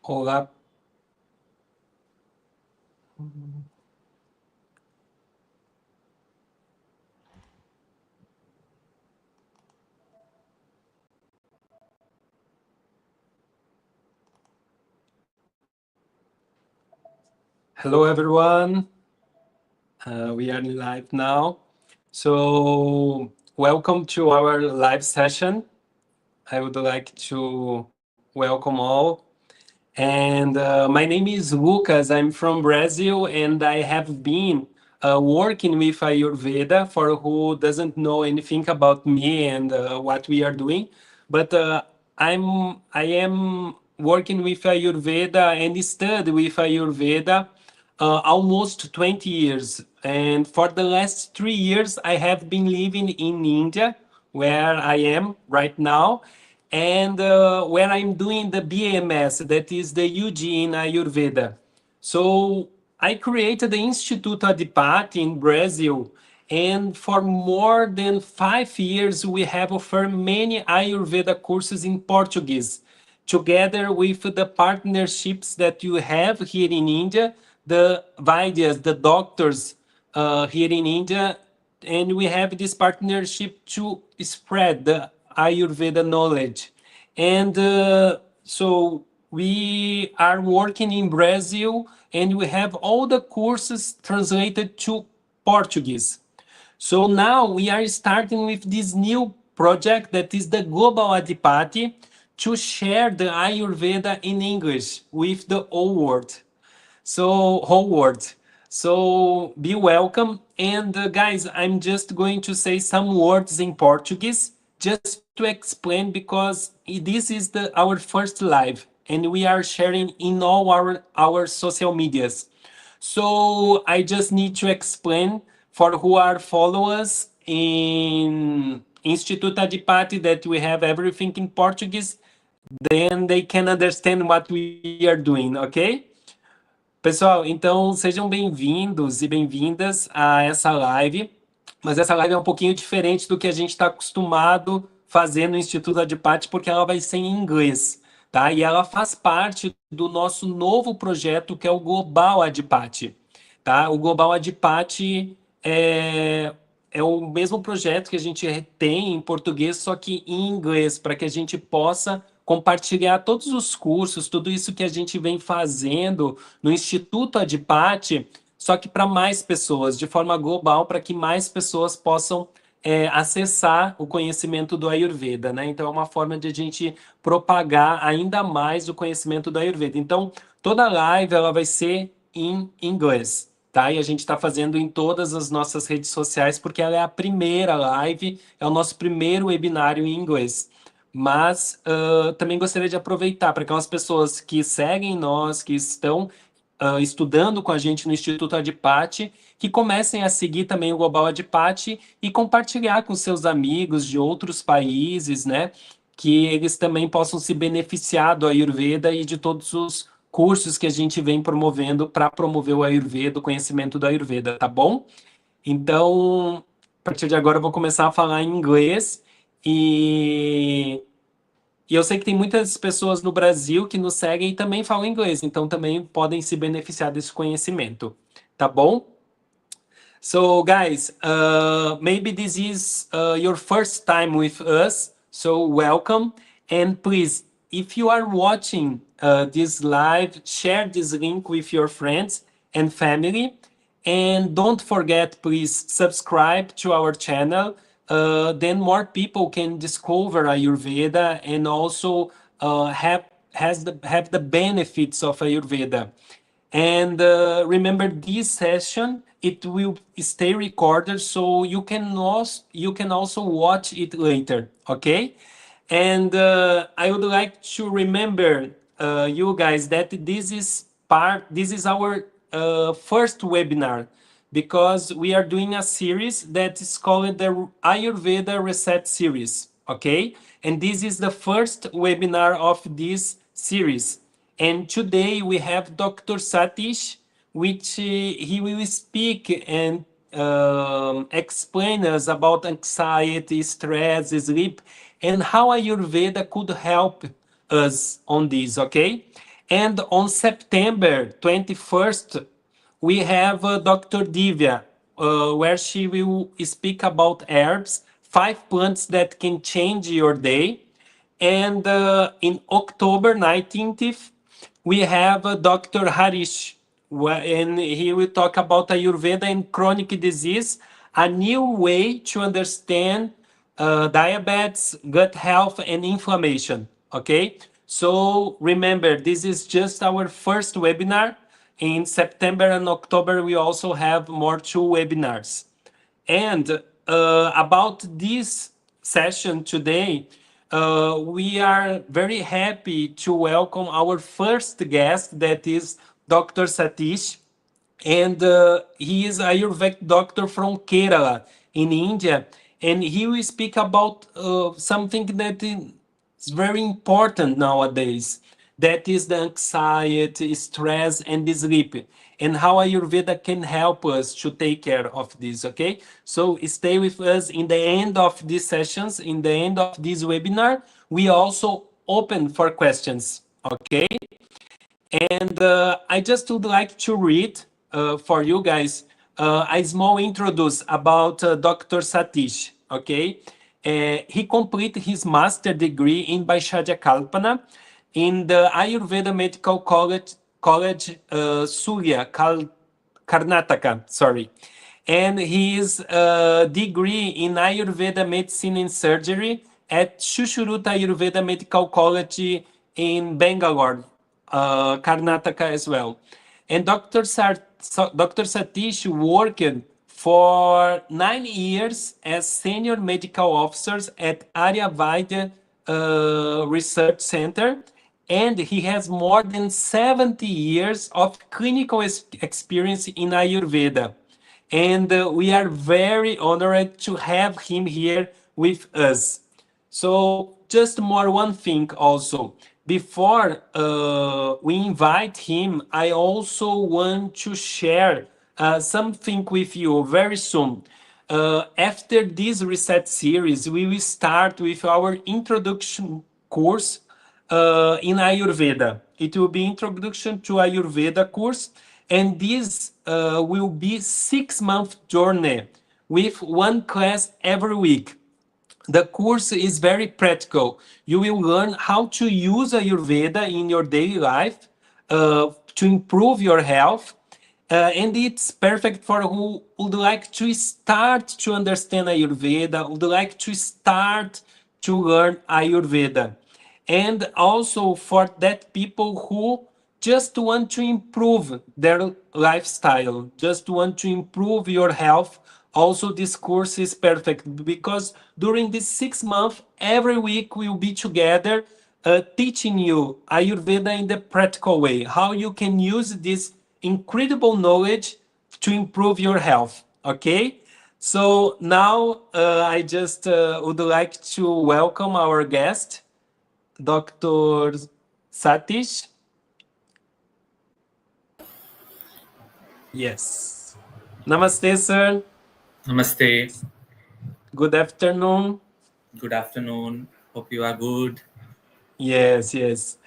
Olá. Hello, everyone. We are live now. So, welcome to our live session. I would like to welcome all. And my name is Lucas. I'm from Brazil, and I have been working with Ayurveda. For who doesn't know anything about me and what we are doing, but I am working with Ayurveda and study with Ayurveda almost 20 years. And for the last 3 years, I have been living in India, where I am right now, and where I'm doing the BMS, that is the UG in Ayurveda. So I created the Instituto Adhipati in Brazil, and for more than 5 years, we have offered many Ayurveda courses in Portuguese, together with the partnerships that you have here in India, the Vaidyas, the doctors here in India, and we have this partnership to spread the Ayurveda knowledge. And so we are working in Brazil, and we have all the courses translated to Portuguese. So now we are starting with this new project that is the Global Adhipati, to share the Ayurveda in English with the whole world. So be welcome. And guys, I'm just going to say some words in Portuguese just to explain, because this is our first live, and we are sharing in all our social medias. So I just need to explain for who are followers in Instituto Adhipati that we have everything in Portuguese, then they can understand what we are doing, okay? Pessoal, então sejam bem-vindos e bem-vindas a essa live, mas essa live é um pouquinho diferente do que a gente está acostumado fazer no Instituto Adhipati, porque ela vai ser em inglês, tá? E ela faz parte do nosso novo projeto, que é o Global Adhipati, tá? O Global Adhipati é o mesmo projeto que a gente tem em português, só que em inglês, para que a gente possa compartilhar todos os cursos, tudo isso que a gente vem fazendo no Instituto Adhipati, só que para mais pessoas, de forma global, para que mais pessoas possam acessar o conhecimento do Ayurveda, né? Então é uma forma de a gente propagar ainda mais o conhecimento do Ayurveda. Então toda live ela vai ser em inglês, tá? E a gente está fazendo em todas as nossas redes sociais, porque ela é a primeira live, é o nosso primeiro webinário em inglês. Mas também gostaria de aproveitar para aquelas pessoas que seguem nós, que estão estudando com a gente no Instituto Adhipati, que comecem a seguir também o Global Adhipati e compartilhar com seus amigos de outros países, né? Que eles também possam se beneficiar do Ayurveda e de todos os cursos que a gente vem promovendo para promover o Ayurveda, o conhecimento do Ayurveda, tá bom? Então, a partir de agora eu vou começar a falar em inglês e eu sei que tem muitas pessoas no Brasil que nos seguem e também falam inglês, então também podem se beneficiar desse conhecimento, tá bom? So guys, maybe this is your first time with us, so welcome. And please, if you are watching this live, share this link with your friends and family. And don't forget, please subscribe to our channel. Then more people can discover Ayurveda and also have the benefits of Ayurveda. And remember, this session, it will stay recorded, so you can also watch it later, okay? And I would like to remember you guys that this is our first webinar, because we are doing a series that is called the Ayurveda Reset Series, okay? And this is the first webinar of this series. And today we have Dr. Satheesh, which he will speak and explain us about anxiety, stress, sleep, and how Ayurveda could help us on this, okay? And on September 21st, we have Dr. Divya, where she will speak about herbs, 5 plants that can change your day. And in October 19th, we have Dr. Harish, and he will talk about Ayurveda and chronic disease, a new way to understand diabetes, gut health, and inflammation. Okay, so remember, this is just our first webinar. In September and October, we also have more 2 webinars. And about this session today, we are very happy to welcome our first guest, that is Dr. Satheesh. And he is a Ayurvedic doctor from Kerala in India. And he will speak about something that is very important nowadays. That is the anxiety, stress, and the sleep, and how Ayurveda can help us to take care of this. Okay, so stay with us. In the end of these sessions, in the end of this webinar, we also open for questions. Okay, and I just would like to read for you guys a small introduce about Dr. Satheesh. Okay, he completed his master degree in Vaishadya Kalpana in the Ayurveda Medical College Surya, Karnataka. Sorry, and his degree in Ayurveda Medicine and Surgery at Shushruta Ayurveda Medical College in Bangalore, Karnataka as well. And Dr. Satheesh worked for 9 years as senior medical officers at Ayurveda Research Center, and he has more than 70 years of clinical experience in Ayurveda. And we are very honored to have him here with us. So just more one thing also. Before we invite him, I also want to share something with you very soon. After this reset series, we will start with our introduction course in Ayurveda. It will be introduction to Ayurveda course, and this will be 6 month journey with one class every week. The course is very practical. You will learn how to use Ayurveda in your daily life to improve your health. And it's perfect for who would like to start to understand Ayurveda, would like to start to learn Ayurveda. And also for that people who just want to improve their lifestyle, just want to improve your health. Also, this course is perfect because during this 6 months, every week we'll be together teaching you Ayurveda in the practical way, how you can use this incredible knowledge to improve your health. Okay? So now I just would like to welcome our guest, Dr. Satheesh. Yes. Namaste, sir. Namaste. Good afternoon. Good afternoon. Hope you are good. Yes, yes.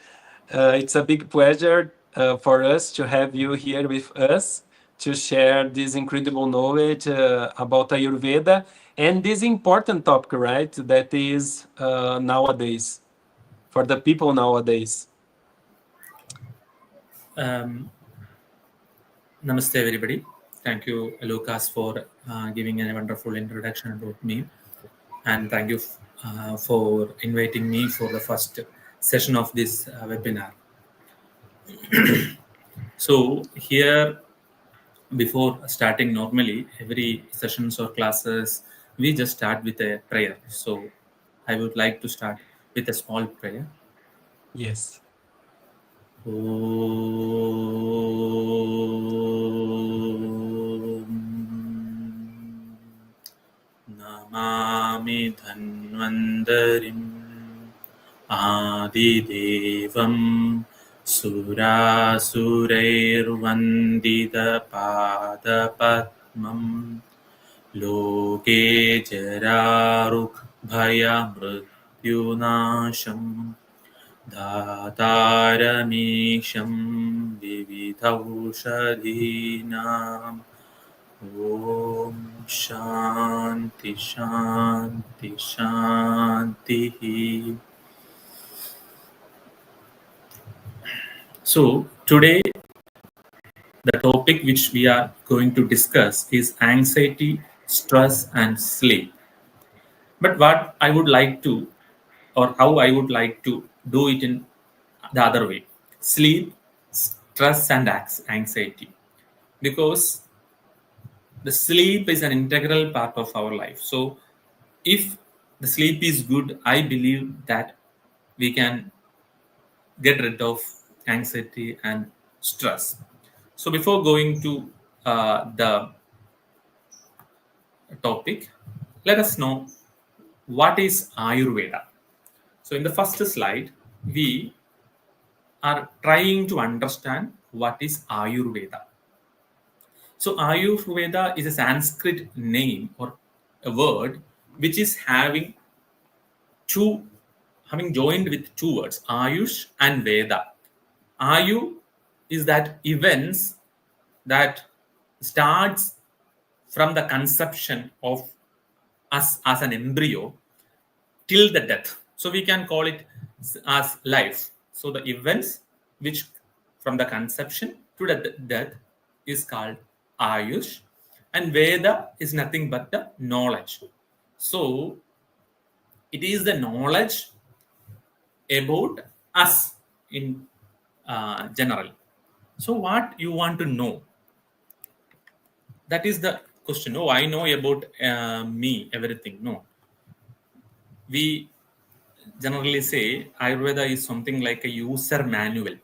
It's a big pleasure for us to have you here with us to share this incredible knowledge about Ayurveda and this important topic, right? That is nowadays, for the people nowadays. Namaste, everybody. Thank you, Lucas, for giving a wonderful introduction about me. And thank you for inviting me for the first session of this webinar. So, here, before starting normally, every sessions or classes, we just start with a prayer. So, I would like to start with a small prayer. Yes. Namami धन्वन्तरिम् आदिदेवं सुरासुरैर्वन्दितपादपद्मम् लोके जरारुग्भयमृत्युनाशम् धातारमीशं विविधौषधीनाम् ॐ शान्ति शान्ति शान्तिः. So today the topic which we are going to discuss is anxiety, stress and sleep. But what I would like to, or how I would like to do it in the other way: sleep, stress, and anxiety. Because the sleep is an integral part of our life. So, if the sleep is good, I believe that we can get rid of anxiety and stress. So, before going to the topic, let us know what is Ayurveda. So, in the first slide, we are trying to understand what is Ayurveda. So, Ayurveda is a Sanskrit name or a word which is two, having joined with two words, Ayush and Veda. Ayu is that events that starts from the conception of us as an embryo till the death. So we can call it as life. So the events which from the conception to the death is called Ayush, and Veda is nothing but the knowledge. So it is the knowledge about us in general. So what you want to know? That is the question. Oh, I know about me, everything. No, we generally say Ayurveda is something like a user manual.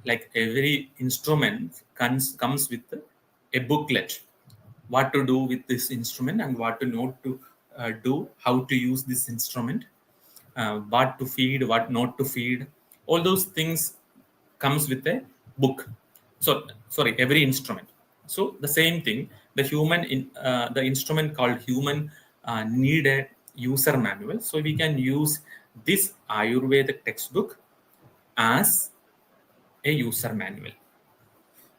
Like every instrument comes with a booklet, what to do with this instrument and what to not to do, how to use this instrument, what to feed, what not to feed. All those things comes with a book. So sorry, every instrument. So the same thing, the instrument called human need a user manual. So we can use this Ayurvedic textbook as a user manual.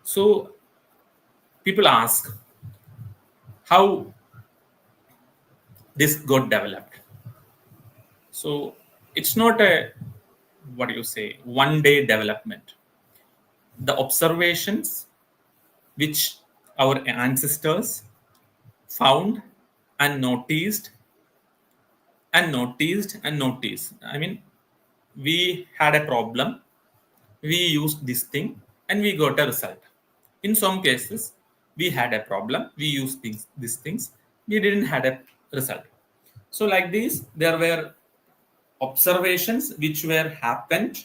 So people ask how this got developed. So it's not a, what do you say, one day development. The observations which our ancestors found and noticed and noticed and noticed. I mean, we had a problem, we used this thing, and we got a result. In some cases, we had a problem, we used these things, we didn't had a result. So, like this, there were observations which were happened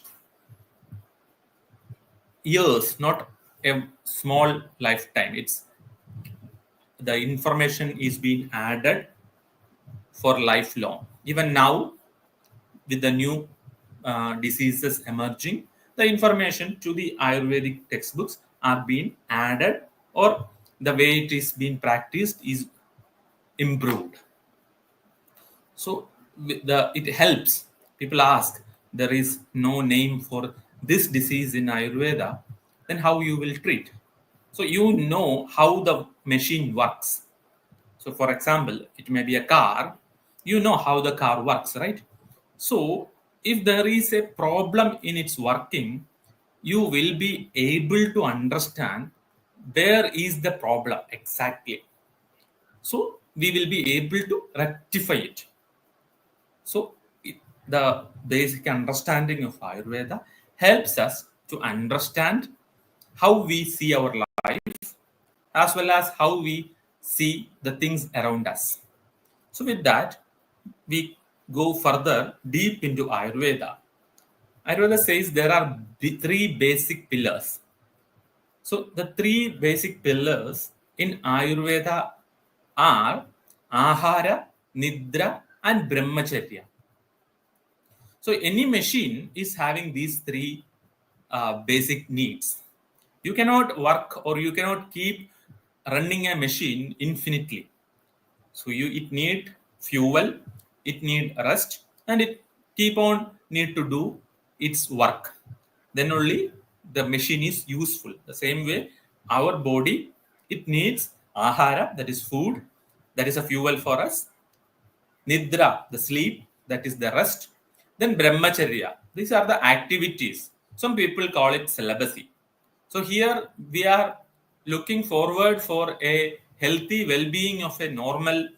years, not a small lifetime. It's the information is being added for lifelong. Even now, with the new diseases emerging, the information to the Ayurvedic textbooks are being added, or the way it is being practiced is improved. So it helps. People ask, there is no name for this disease in Ayurveda, then how you will treat? So you know how the machine works. So for example, it may be a car, you know how the car works, right? So if there is a problem in its working, you will be able to understand where is the problem exactly. So we will be able to rectify it. So the basic understanding of Ayurveda helps us to understand how we see our life as well as how we see the things around us. So with that, we go further deep into Ayurveda. Ayurveda says there are three basic pillars. So the three basic pillars in Ayurveda are Ahara, Nidra, and Brahmacharya. So any machine is having these three basic needs. You cannot work or you cannot keep running a machine infinitely. So it need fuel, it need rest, and it keep on need to do its work. Then only the machine is useful. The same way, our body, it needs ahara, that is food, that is a fuel for us. Nidra, the sleep, that is the rest. Then brahmacharya, these are the activities. Some people call it celibacy. So here we are looking forward for a healthy well-being of a normal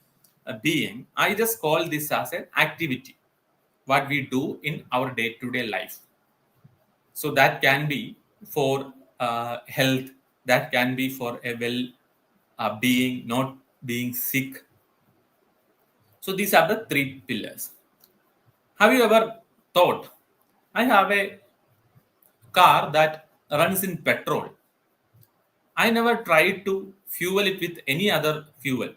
being. I just call this as an activity, what we do in our day-to-day life. So that can be for health, that can be for a well being, not being sick. So these are the three pillars. Have you ever thought, I have a car that runs in petrol? I never tried to fuel it with any other fuel.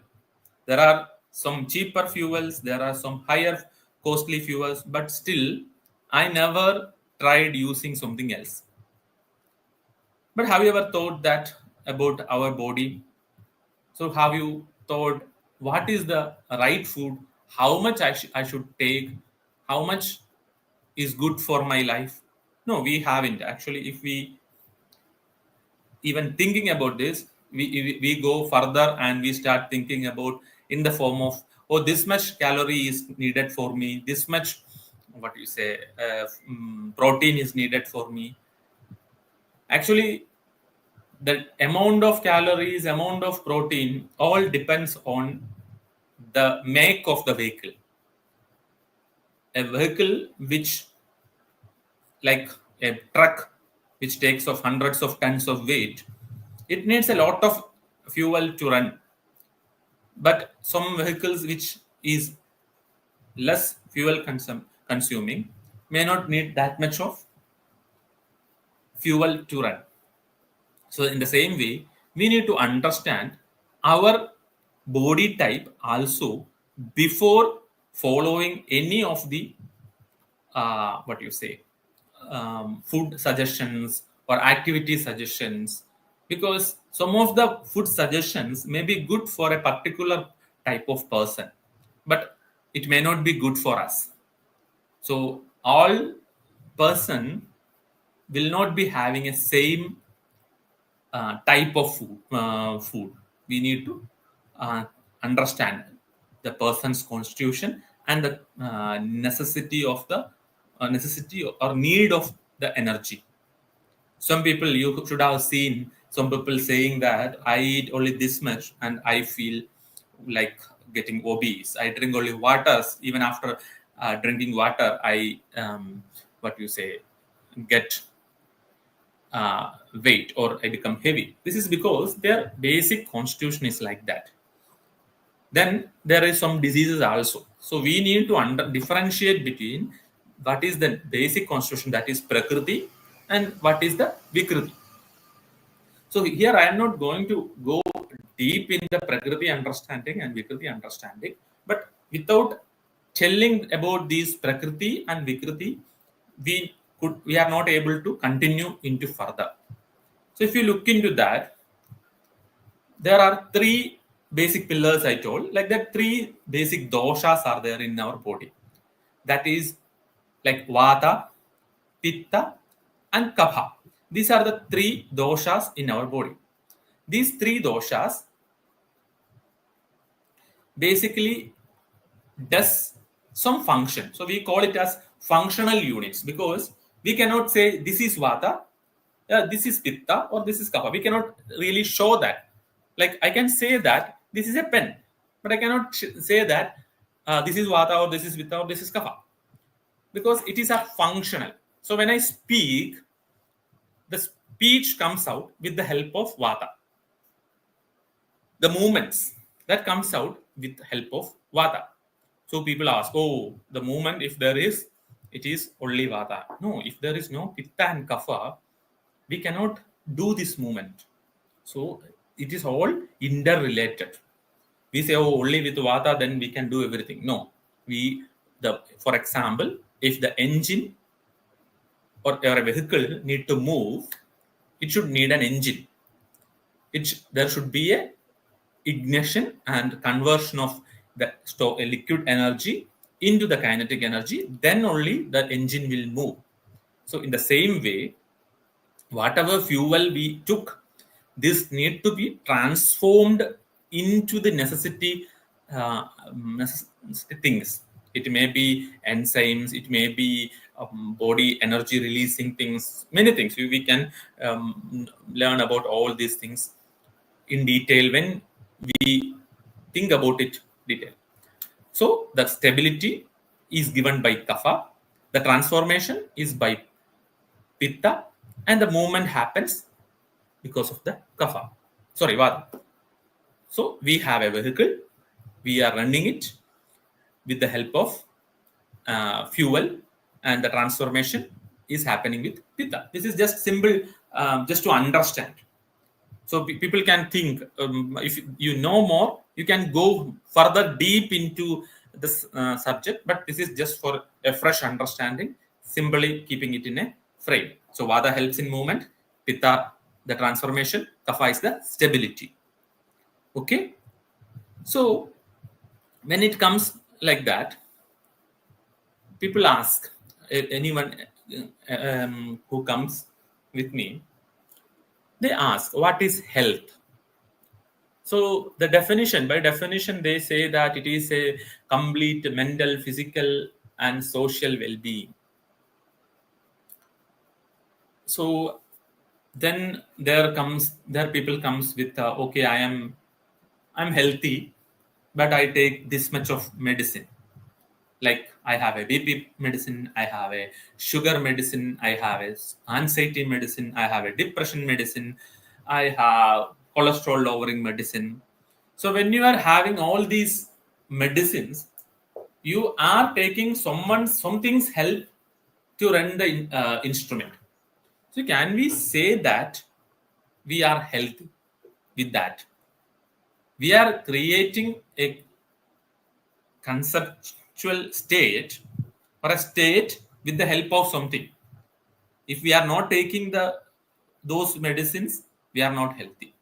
There are some cheaper fuels, there are some higher costly fuels, but still, I never tried using something else. But have you ever thought that about our body? So have you thought what is the right food? How much I should take? How much is good for my life? No, we haven't. Actually, if we even thinking about this, we go further and we start thinking about in the form of, oh, this much calorie is needed for me. This much, what do you say, protein is needed for me. Actually, the amount of calories, amount of protein, all depends on the make of the vehicle. A vehicle which, like a truck, which takes of hundreds of tons of weight, it needs a lot of fuel to run. But some vehicles which is less fuel consuming may not need that much of fuel to run. So in the same way, we need to understand our body type also before following any of the what you say food suggestions or activity suggestions, because some of the food suggestions may be good for a particular type of person, but it may not be good for us. So all person will not be having a same type of food. We need to understand the person's constitution and the necessity or need of the energy. Some people, you should have seen some people saying that I eat only this much and I feel like getting obese. I drink only waters. Even after drinking water, I what you say get weight or I become heavy. This is because their basic constitution is like that. Then there is some diseases also. So we need to differentiate between what is the basic constitution, that is Prakriti, and what is the Vikriti. So here I am not going to go deep in the Prakriti understanding and Vikriti understanding, but without telling about these Prakriti and Vikriti, we are not able to continue into further. So if you look into that, there are three basic pillars I told, like that three basic doshas are there in our body. That is like Vata, Pitta, and Kapha. These are the three doshas in our body. These three doshas basically does some function. So we call it as functional units, because we cannot say this is Vata, this is Pitta, or this is Kapha. We cannot really show that. Like I can say that this is a pen, but I cannot say that this is Vata or this is Pitta or this is Kapha, because it is a functional. So when I speak, the speech comes out with the help of Vata. The movements that comes out with help of Vata. So people ask, oh, the movement, if there is, it is only Vata. No, if there is no Pitta and Kapha, we cannot do this movement. So it is all interrelated. We say, oh, only with Vata, then we can do everything. No, for example, if the engine or a vehicle need to move, it should need an engine. There should be a ignition and conversion of the liquid energy into the kinetic energy. Then only the engine will move. So in the same way, whatever fuel we took, this need to be transformed into the necessity things. It may be enzymes, it may be body energy releasing things, many things. We can learn about all these things in detail when we think about it detail. So the stability is given by kapha, the transformation is by pitta, and the movement happens because of the kapha. Sorry, vata. So we have a vehicle, we are running it with the help of fuel, and the transformation is happening with pitta. This is just simple, just to understand. So people can think, if you know more, you can go further deep into this subject, but this is just for a fresh understanding, simply keeping it in a frame. So vata helps in movement, pitta the transformation, kapha is the stability. Okay, so when it comes like that, people ask, anyone who comes with me, they ask, what is health? So the definition, by definition, they say that it is a complete mental, physical, and social well-being. So then there people comes with, okay, I'm healthy, but I take this much of medicine. Like I have a BP medicine, I have a sugar medicine, I have a anxiety medicine, I have a depression medicine, I have cholesterol lowering medicine. So when you are having all these medicines, you are taking something's help to run the instrument. So can we say that we are healthy with that? We are creating a conceptual state or a state with the help of something. If we are not taking those medicines, we are not healthy.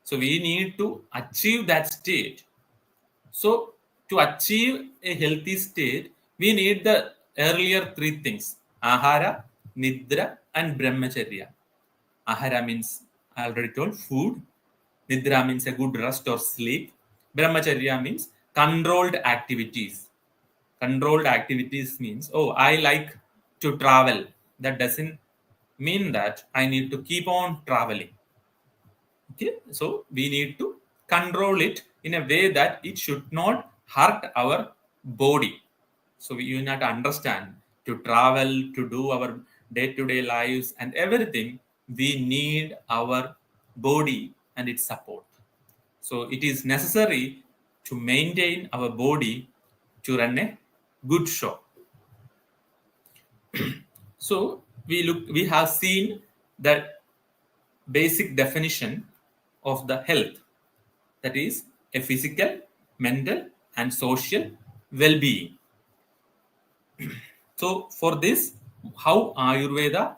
So we need to achieve that state. So to achieve a healthy state, we need the earlier three things: ahara, nidra, and brahmacharya. Ahara means, I already told, food. Nidra means a good rest or sleep. Brahmacharya means controlled activities. Controlled activities means, oh, I like to travel. That doesn't mean that I need to keep on traveling. Okay, so we need to control it in a way that it should not hurt our body. So you need to understand, to travel, to do our day-to-day lives and everything, we need our body and its support. So it is necessary to maintain our body to run a good show. So we have seen the basic definition of the health, that is a physical, mental, and social well-being. So for this, how Ayurveda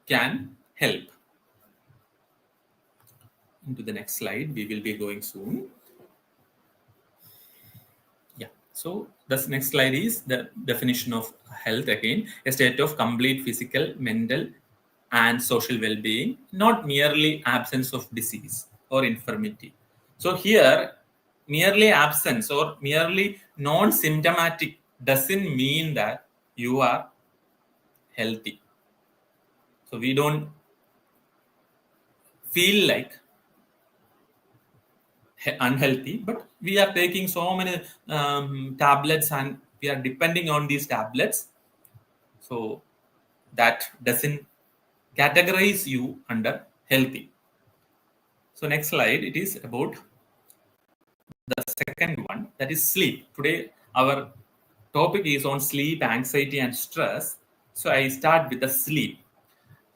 can help? Into the next slide, we will be going soon. Yeah. So this next slide is the definition of health again: a state of complete physical, mental, and social well-being, not merely absence of disease or infirmity. So here, merely absence or merely non-symptomatic doesn't mean that you are healthy. So we don't feel like unhealthy, but we are taking so many tablets and we are depending on these tablets. So that doesn't categorize you under healthy. So next slide, it is about the second one, that is sleep. Today our topic is on sleep, anxiety, and stress. So I start with the sleep.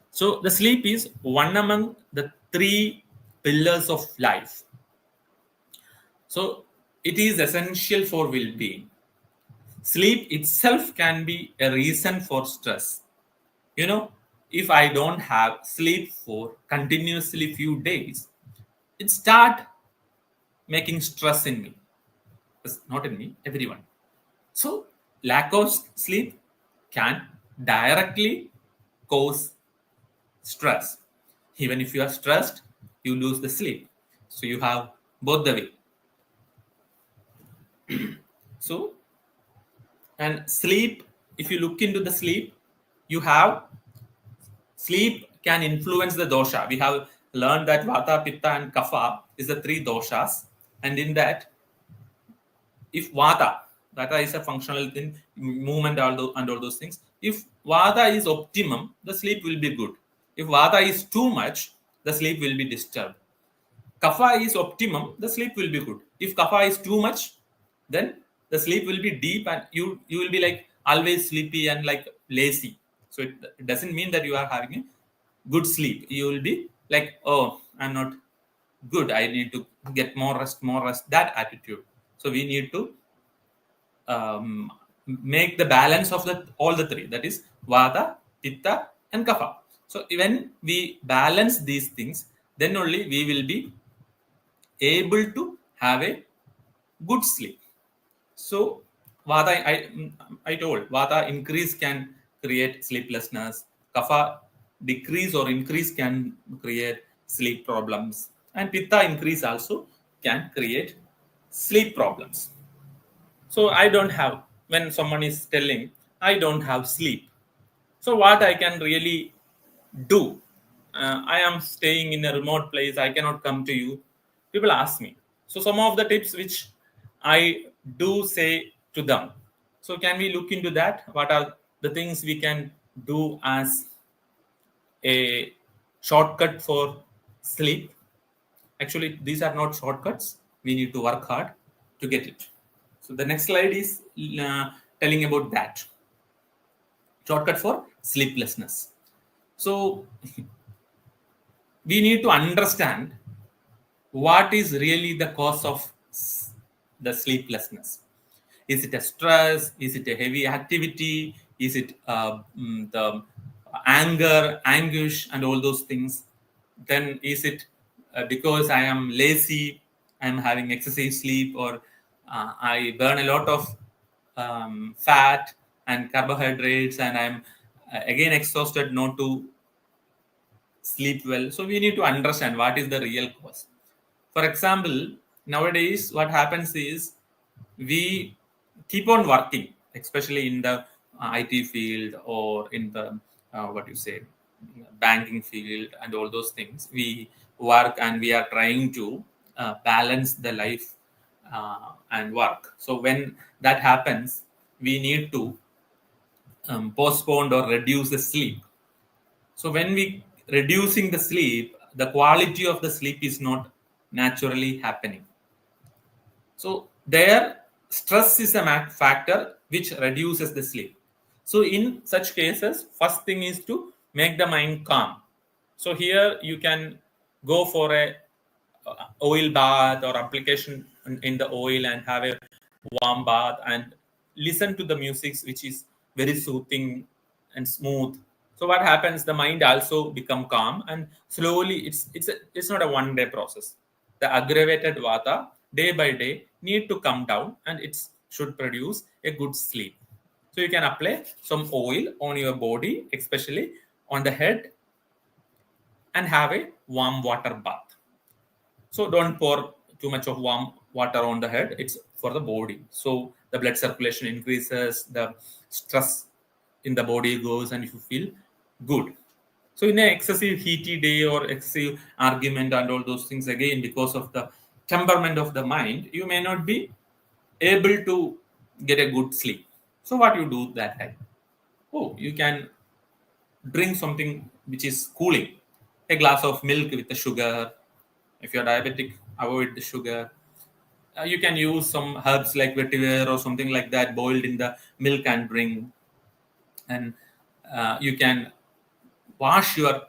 So the sleep is one among the three pillars of life. So it is essential for well-being. Sleep itself can be a reason for stress. You know, if I don't have sleep for continuously few days, it start making stress in me. It's not in me, everyone. So lack of sleep can directly cause stress. Even if you are stressed, you lose the sleep. So you have both the way. So, and sleep, if you look into the sleep, you have sleep can influence the dosha. We have learned that vata, pitta, and kapha is the three doshas, and in that, if vata is a functional thing, movement, and all those things. If vata is optimum, the sleep will be good. If vata is too much, the sleep will be disturbed. Kapha is optimum, the sleep will be good. If kapha is too much, then the sleep will be deep, and you will be like always sleepy and like lazy. So it doesn't mean that you are having a good sleep. You will be like, oh, I'm not good. I need to get more rest, more rest. That attitude. So we need to make the balance of the all the three. That is vata, pitta, and kapha. So when we balance these things, then only we will be able to have a good sleep. So vata, I told vata increase can create sleeplessness. Kapha decrease or increase can create sleep problems, and pitta increase also can create sleep problems. So I don't have, when someone is telling I don't have sleep. So what I can really do? I am staying in a remote place. I cannot come to you. People ask me. So some of the tips which I do say to them. So can we look into that? What are the things we can do as a shortcut for sleep? Actually, these are not shortcuts. We need to work hard to get it. So the next slide is telling about that shortcut for sleeplessness. So we need to understand what is really the cause of the sleeplessness. Is it a stress? Is it a heavy activity? Is it the anger, anguish, and all those things? Then is it because I am lazy, I'm having excessive sleep, or I burn a lot of fat and carbohydrates, and I'm again exhausted not to sleep well. So we need to understand what is the real cause. For example, nowadays what happens is we keep on working, especially in the IT field or in the what you say banking field and all those things. We work and we are trying to balance the life and work. So when that happens, we need to postpone or reduce the sleep. So when we reducing the sleep, the quality of the sleep is not naturally happening. So there, stress is a factor which reduces the sleep. So in such cases, first thing is to make the mind calm. So here you can go for a oil bath or application in the oil and have a warm bath and listen to the music which is very soothing and smooth. So what happens, the mind also become calm, and slowly it's not a one day process. The aggravated vata day by day need to come down, and it should produce a good sleep. So you can apply some oil on your body, especially on the head, and have a warm water bath. So don't pour too much of warm water on the head. It's for the body. So the blood circulation increases, the stress in the body goes, and you feel good. So in an excessive heaty day or excessive argument and all those things, again, because of the temperament of the mind, you may not be able to get a good sleep. So what you do that time? Oh, you can drink something which is cooling. A glass of milk with the sugar. If you're diabetic, avoid the sugar. You can use some herbs like vetiver or something like that boiled in the milk and drink. And you can wash your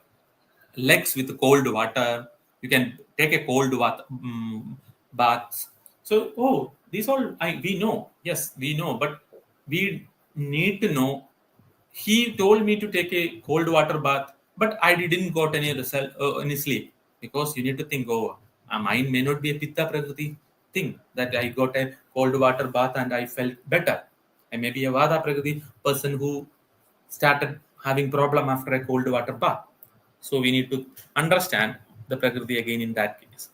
legs with cold water. You can take a cold water bath. So, oh, these all we know. Yes, we know, but we need to know. He told me to take a cold water bath, but I didn't got any result, any sleep, because you need to think over. Mine may not be a pitta prakriti thing that I got a cold water bath and I felt better. I may be a vada prakriti person who started having problem after a cold water bath. So we need to understand the Prakriti again in that case.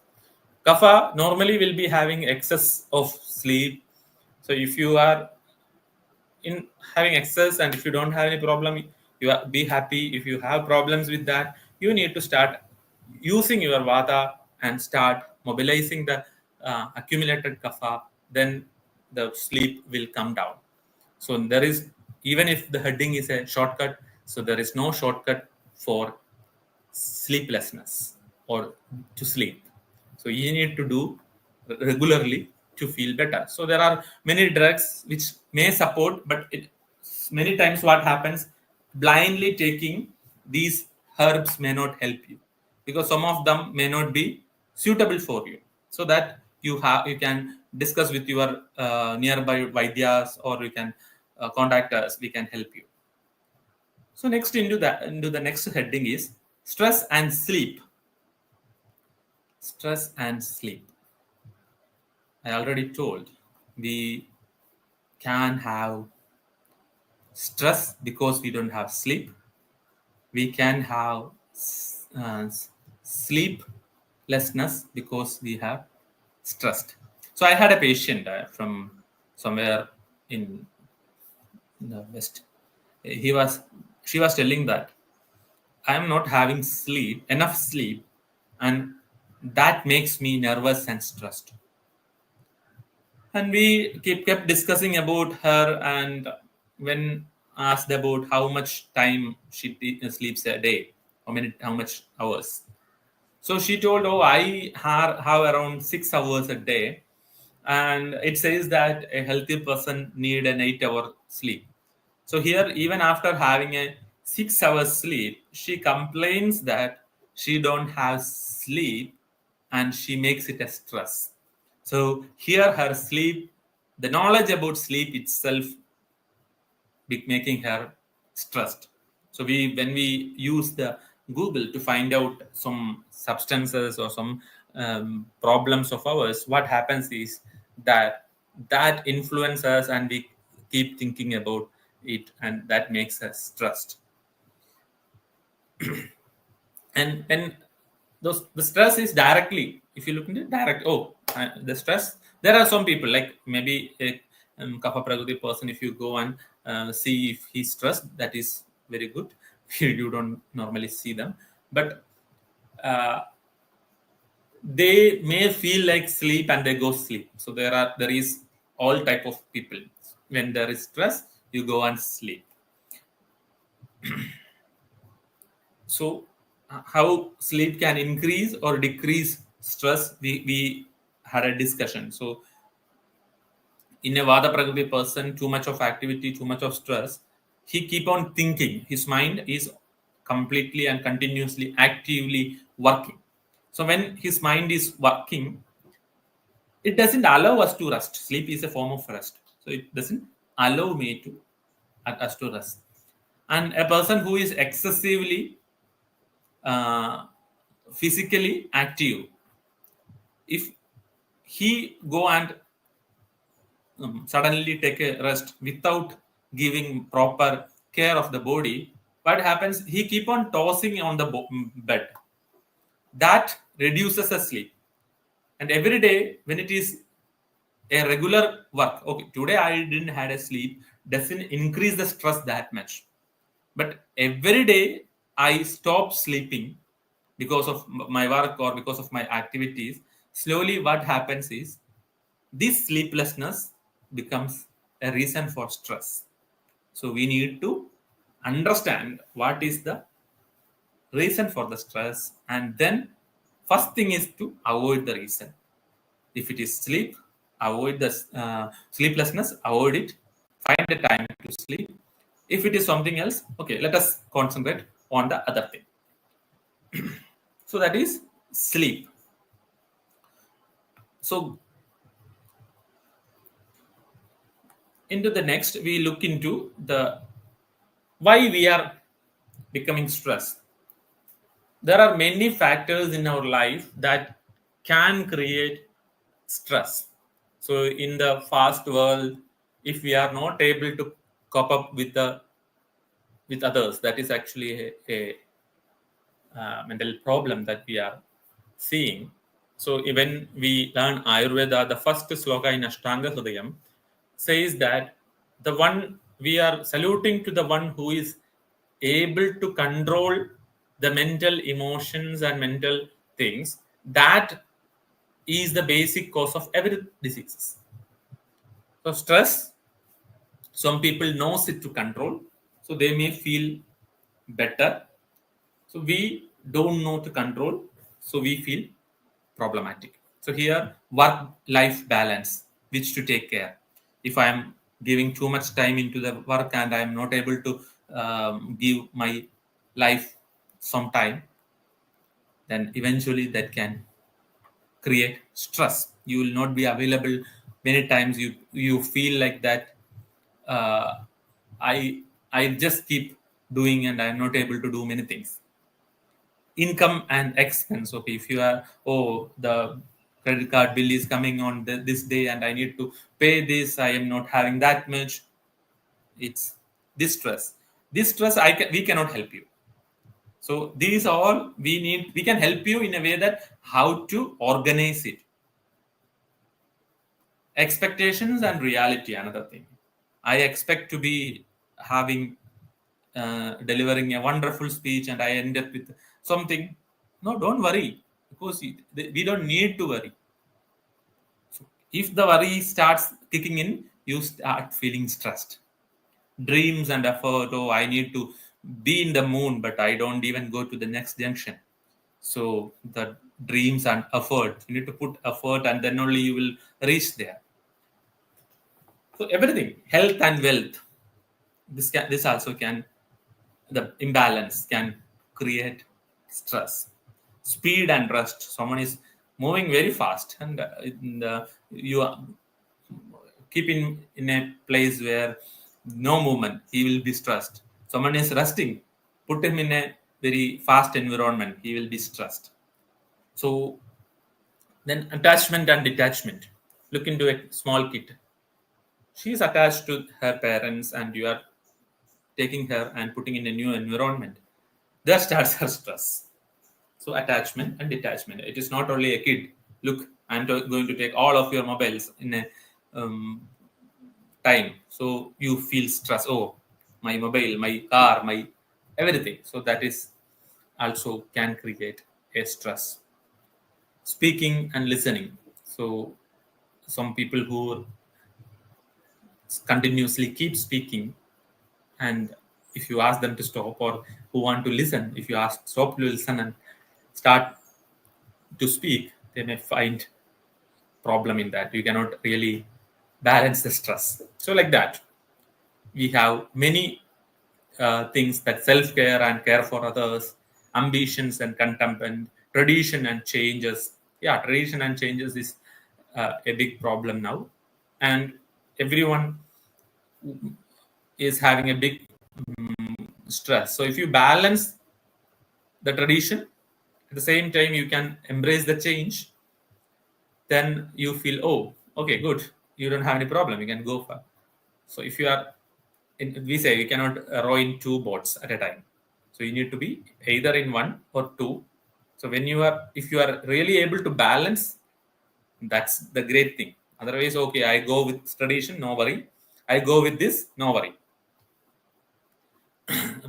Kapha normally will be having excess of sleep. So if you are in having excess and if you don't have any problem, be happy. If you have problems with that, you need to start using your vata and start mobilizing the accumulated kapha. Then the sleep will come down. So there is, even if the heading is a shortcut, so there is no shortcut for sleeplessness or to sleep. So you need to do regularly to feel better. So there are many drugs which may support, but many times what happens, blindly taking these herbs may not help you because some of them may not be suitable for you. So that you can discuss with your nearby vaidyas, or you can contact us. We can help you. So next into the next heading is stress and sleep. Stress and sleep. I already told we can have stress because we don't have sleep. We can have uh, sleeplessness because we have stressed. So I had a patient from somewhere in the west. He was she was telling that I am not having enough sleep, and that makes me nervous and stressed. And we kept discussing about her, and when asked about how much time she sleeps a day, how much hours. So she told, "Oh, I have around 6 hours a day," and it says that a healthy person need an 8 hour sleep. So here, even after having a 6 hours sleep, she complains that she don't have sleep, and she makes it a stress. So here, her sleep, the knowledge about sleep itself, making her stressed. So when we use the Google to find out some substances or some problems of ours, what happens is that that influences, and we keep thinking about it, and that makes us stressed. And those the stress is directly, if you look into it, direct. The stress. There are some people, like maybe a kapha prakriti person. If you go and see if he's stressed, that is very good. You don't normally see them, but uh, they may feel like sleep and they go sleep. So there is all type of people. When there is stress, you go and sleep. So how sleep can increase or decrease stress, we had a discussion. So in a vada prakriti person, too much of activity, too much of stress, he keep on thinking, his mind is completely and continuously actively working. So when his mind is working, it doesn't allow us to rest. Sleep is a form of rest, so it doesn't allow me to us to rest. And a person who is excessively uh, physically active, if he go and suddenly take a rest without giving proper care of the body, what happens, he keep on tossing on the bed. That reduces the sleep. And every day when it is a regular work, okay, today I didn't had a sleep, doesn't increase the stress that much. But every day I stop sleeping because of my work or because of my activities, slowly what happens is this sleeplessness becomes a reason for stress. So we need to understand what is the reason for the stress, and then first thing is to avoid the reason. If it is sleep, avoid the sleeplessness, avoid it, find a time to sleep. If it is something else, okay, let us concentrate on the other thing. So that is sleep. So into the next, we look into the why we are becoming stressed. There are many factors in our life that can create stress. So in the fast world, if we are not able to cope up with with others. That is actually a mental problem that we are seeing. So when we learn Ayurveda, the first sloka in Ashtanga Hridayam says that the one we are saluting to the one who is able to control the mental emotions and mental things. That is the basic cause of every diseases. So stress, some people knows it to control, so they may feel better. So we don't know to control, so we feel problematic. So here, work-life balance, which to take care. If I am giving too much time into the work and I am not able to give my life some time, then eventually that can create stress. You will not be available many times. You feel like that. Uh, I just keep doing and I am not able to do many things. Income and expense. Okay, if you are, oh, the credit card bill is coming on this day and I need to pay this, I am not having that much. It's distress. This stress we cannot help you. So these all we can help you in a way that how to organize it. Expectations and reality, another thing. I expect to be having delivering a wonderful speech and I end up with something. No, don't worry, because we don't need to worry. So if the worry starts kicking in, you start feeling stressed. Dreams and effort. Oh, I need to be in the moon, but I don't even go to the next junction. So the dreams and effort, you need to put effort, and then only you will reach there. So everything, health and wealth. This also can, the imbalance can create stress. Speed and rest. Someone is moving very fast, and you are keep in a place where no movement. He will be stressed. Someone is resting. Put him in a very fast environment. He will be stressed. So then attachment and detachment. Look into a small kid. She is attached to her parents, and you are taking her and putting in a new environment. There starts her stress. So attachment and detachment. It is not only a kid. Look, I'm going to take all of your mobiles in a time. So you feel stress. Oh, my mobile, my car, my everything. So that is also can create a stress. Speaking and listening. So some people who continuously keep speaking, and if you ask them to stop, or who want to listen, if you ask stop to listen and start to speak, they may find problem in that. You cannot really balance the stress. So like that, we have many things, that self-care and care for others, ambitions and contentment, tradition and changes. Yeah, tradition and changes is a big problem now, and everyone is having a big stress. So if you balance the tradition, at the same time you can embrace the change, then you feel, oh, okay, good, you don't have any problem, you can go for. So if you are we say we cannot row in two boats at a time, so you need to be either in one or two. So when you are, if you are really able to balance, that's the great thing. Otherwise, okay, I go with tradition, no worry, I go with this, no worry.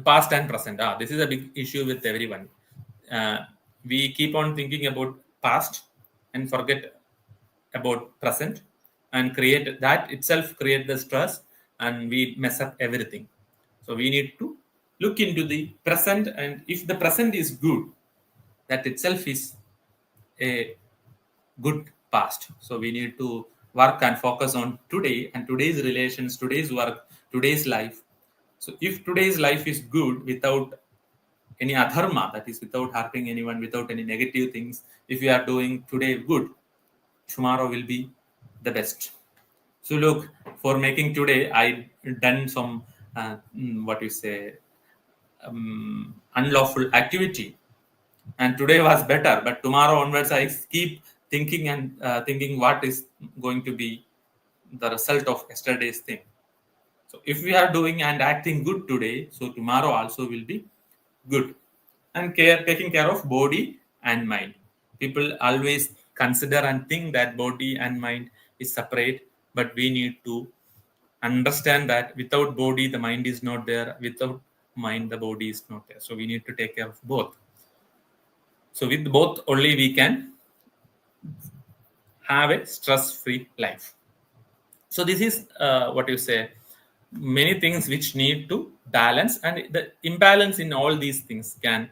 Past and present, this is a big issue with everyone. We keep on thinking about past and forget about present, and create that itself create the stress, and we mess up everything. So we need to look into the present, and if the present is good, that itself is a good past. So we need to work and focus on today and today's relations, today's work, today's life. So if today's life is good without any adharma, that is without hurting anyone, without any negative things, if we are doing today good, tomorrow will be the best. So look, for making today, I done some what you say unlawful activity, and today was better, but tomorrow onwards I keep thinking and thinking what is going to be the result of yesterday's thing. So if we are doing and acting good today, so tomorrow also will be good. And taking care of body and mind. People always consider and think that body and mind is separate, but we need to understand that without body the mind is not there, without mind the body is not there. So we need to take care of both. So with both only we can have a stress-free life. So this is what you say, many things which need to balance, and the imbalance in all these things can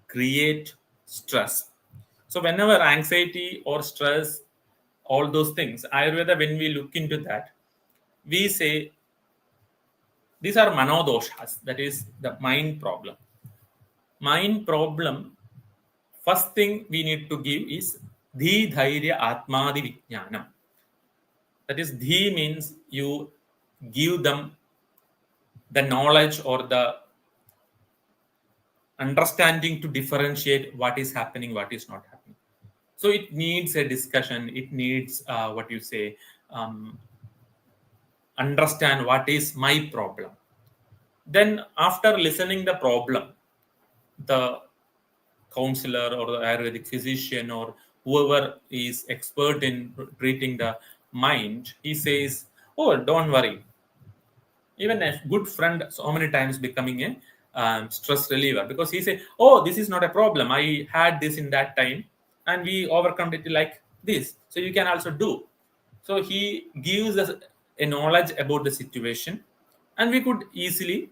create stress. So whenever anxiety or stress, all those things, Ayurveda, when we look into that, we say these are manodoshas, that is the mind problem. Mind problem, first thing we need to give is dhi dhairya atmadi vijnanam. That is, dhi means you give them the knowledge or the understanding to differentiate what is happening, what is not happening. So it needs a discussion. It needs what you say, understand what is my problem. Then after listening the problem, the counselor or the Ayurvedic physician or whoever is expert in treating the mind, he says, "Oh, don't worry." Even a good friend so many times becoming a stress reliever, because he say, "Oh, this is not a problem, I had this in that time and we overcome it like this, so you can also do." So he gives us a knowledge about the situation, and we could easily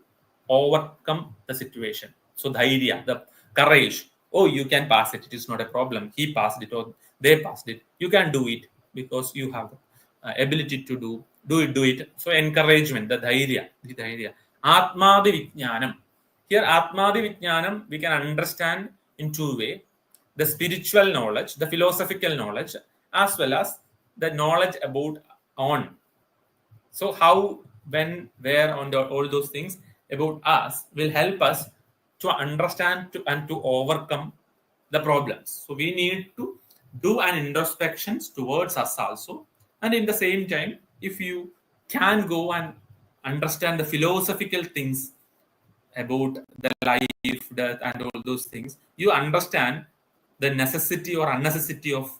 overcome the situation. So the idea, the courage, "Oh, you can pass it, it is not a problem, he passed it or they passed it, you can do it because you have the ability to do it." So encouragement, the dhairya. Atmadi vijnanam. Here Atmadi vijnanam we can understand in two ways: the spiritual knowledge, the philosophical knowledge, as well as the knowledge about on. So how, when, where, on all those things about us will help us to understand and to overcome the problems. So we need to do an introspection towards us also. And in the same time, if you can go and understand the philosophical things about the life, death, and all those things, you understand the necessity or unnecessity of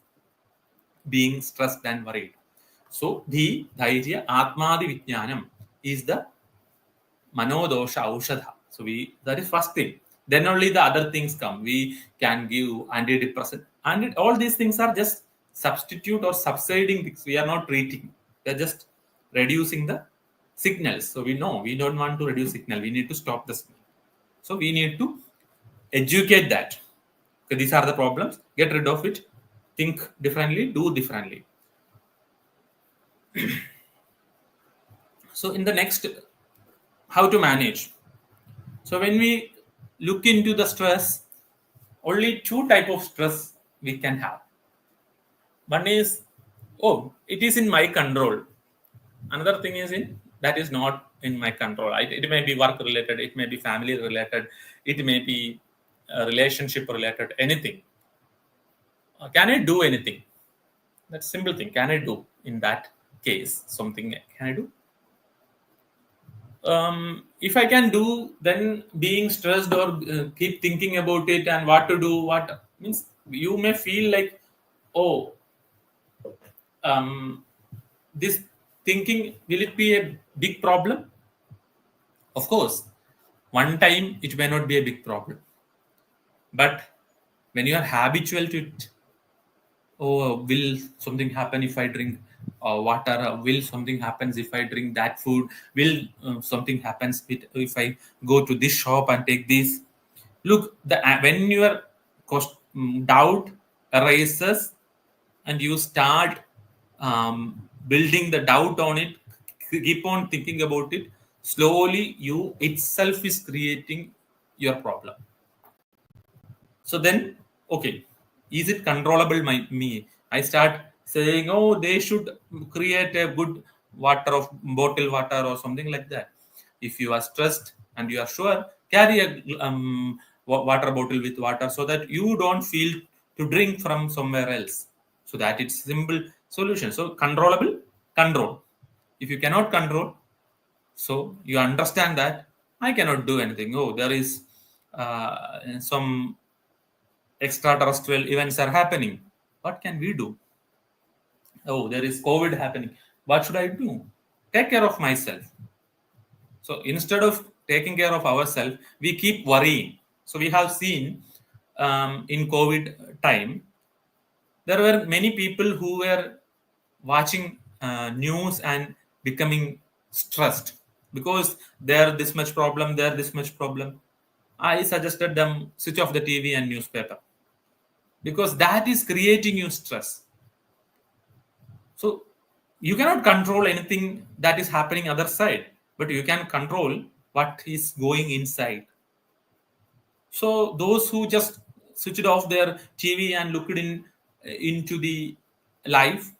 being stressed and worried. So the dhairya atmadi vijnanam is the manodosha aushadha. So that is first thing. Then only the other things come. We can give antidepressant, and all these things are just substitute or subsiding things. We are not treating. We are just reducing the signals. So we know we don't want to reduce signal. We need to stop the signal. So we need to educate that. Okay, these are the problems. Get rid of it. Think differently. Do differently. So in the next, how to manage. So when we look into the stress, only two type of stress we can have. One is, "Oh, it is in my control." Another thing is that is not in my control. It may be work related, it may be family related, it may be relationship related, anything. Can I do anything? That's simple thing. Can I do in that case something? Can I do? If I can do, then being stressed or keep thinking about it and what to do, what means, you may feel like, "Oh, this thinking, will it be a big problem?" Of course, one time it may not be a big problem, but when you are habitual to it, "Oh, will something happen if I drink water? Will something happens if I drink that food? Will something happens if I go to this shop and take this?" Look, when your doubt arises and you start building the doubt on it, keep on thinking about it, slowly you itself is creating your problem. So then, okay, is it controllable me? I start saying, "Oh, they should create a good water of bottle water or something like that." If you are stressed and you are sure, carry a water bottle with water so that you don't feel to drink from somewhere else. So that it's simple solution. So controllable, control. If you cannot control, So you understand that I cannot do anything. Oh, there is some extraterrestrial events are happening. What can we do? Oh, there is COVID happening. What should I do? Take care of myself. So instead of taking care of ourselves, we keep worrying. So we have seen in COVID time, there were many people who were watching news and becoming stressed because there this much problem, there this much problem. I suggested them switch off the TV and newspaper because that is creating you stress. So you cannot control anything that is happening other side, but you can control what is going inside. So those who just switched off their TV and looked into the life,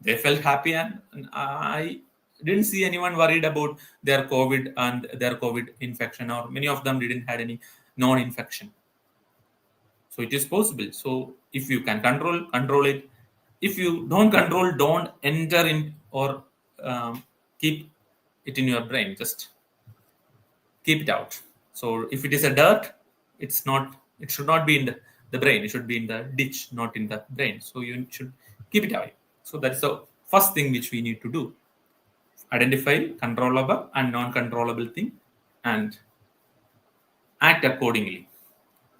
they felt happy, and I didn't see anyone worried about their COVID and their COVID infection, or many of them didn't had any non-infection. So it is possible. So if you can control it. If you don't control, don't enter in or keep it in your brain. Just keep it out. So if it is a dirt, it's not. It should not be in the brain. It should be in the ditch, not in the brain. So you should keep it away. So that's the first thing which we need to do. Identify controllable and non-controllable thing, and act accordingly.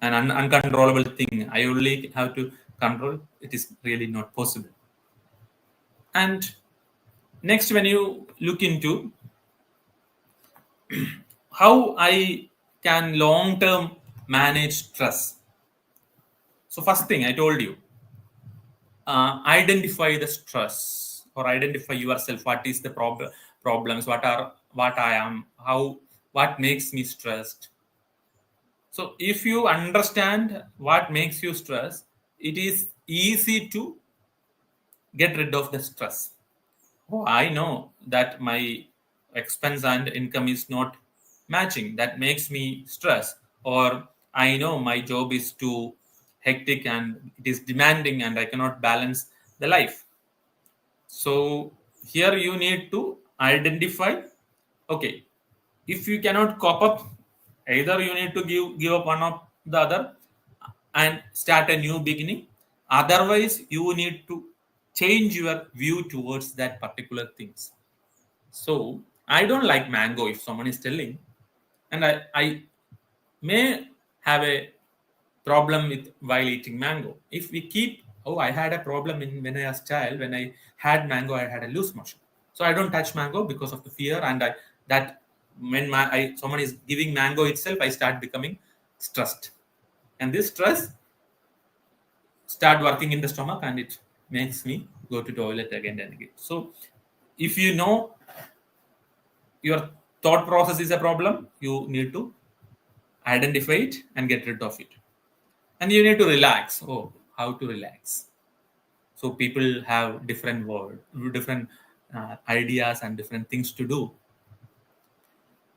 An uncontrollable thing I only have to control. It is really not possible. And next, when you look into how I can long term manage stress. So first thing I told you, identify the stress or identify yourself. What is the problems? What I am? How? What makes me stressed? So if you understand what makes you stress, it is easy to get rid of the stress. Oh, I know that my expense and income is not matching. That makes me stress. Or I know my job is too hectic and it is demanding and I cannot balance the life. So here you need to identify, okay, if you cannot cope up, either you need to give up one of the other and start a new beginning. Otherwise, you need to change your view towards that particular things. So I don't like mango if someone is telling, and I may have a problem with while eating mango. If we keep, oh, I had a problem when I was child, when I had mango, I had a loose motion. So I don't touch mango because of the fear, and that when someone is giving mango itself, I start becoming stressed, and this stress start working in the stomach, and it makes me go to toilet again and again. So if you know your thought process is a problem, you need to identify it and get rid of it. And you need to relax. Oh, how to relax? So people have different different ideas and different things to do.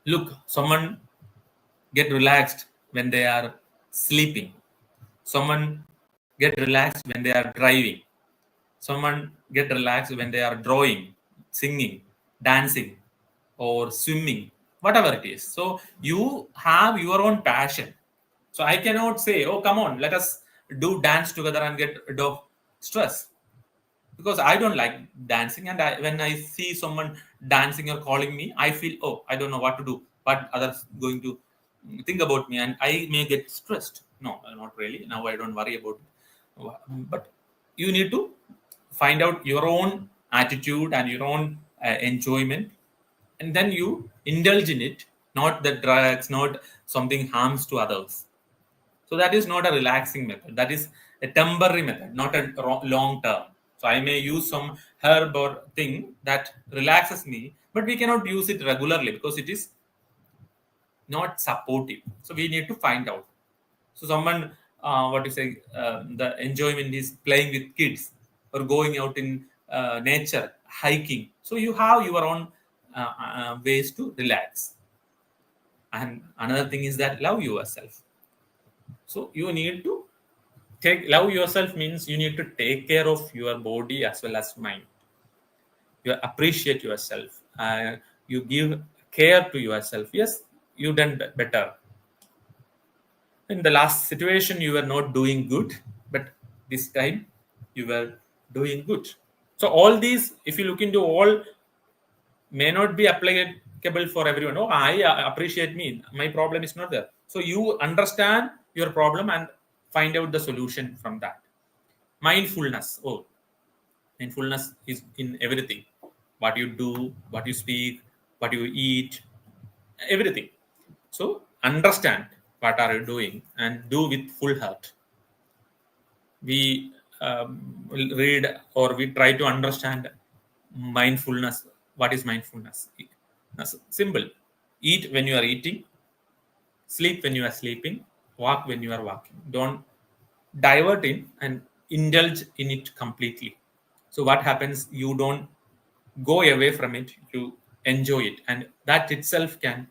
Look, someone get relaxed when they are sleeping. Someone get relaxed when they are driving. Someone get relaxed when they are drawing, singing, dancing, or swimming, whatever it is. So you have your own passion. So I cannot say, oh, come on, let us do dance together and get rid of stress. Because I don't like dancing. And when I see someone dancing or calling me, I feel, oh, I don't know what to do. What others going to think about me? And I may get stressed. No, not really. Now I don't worry about it. But you need to find out your own attitude and your own enjoyment, and then you indulge in it, not the drugs, not something harms to others. So that is not a relaxing method. That is a temporary method, not a long term. So I may use some herb or thing that relaxes me, but we cannot use it regularly because it is not supportive. So we need to find out. So someone, what you say, the enjoyment is playing with kids or going out in nature, hiking. So you have your own ways to relax. And another thing is that love yourself. So you need to love yourself means you need to take care of your body as well as mind. You appreciate yourself. you give care to yourself. Yes, you done better. In the last situation, you were not doing good, but this time you were doing good. So all these, if you look into all, may not be applicable for everyone. Oh, I appreciate me. My problem is not there. So you understand your problem and find out the solution from that. Mindfulness. Oh, mindfulness is in everything. What you do, what you speak, what you eat, everything. So understand what are you doing and do with full heart. We will read or we try to understand mindfulness. What is mindfulness? That's simple. Eat when you are eating, sleep when you are sleeping, walk when you are walking. Don't divert in and indulge in it completely. So what happens? You don't go away from it. You enjoy it, and that itself can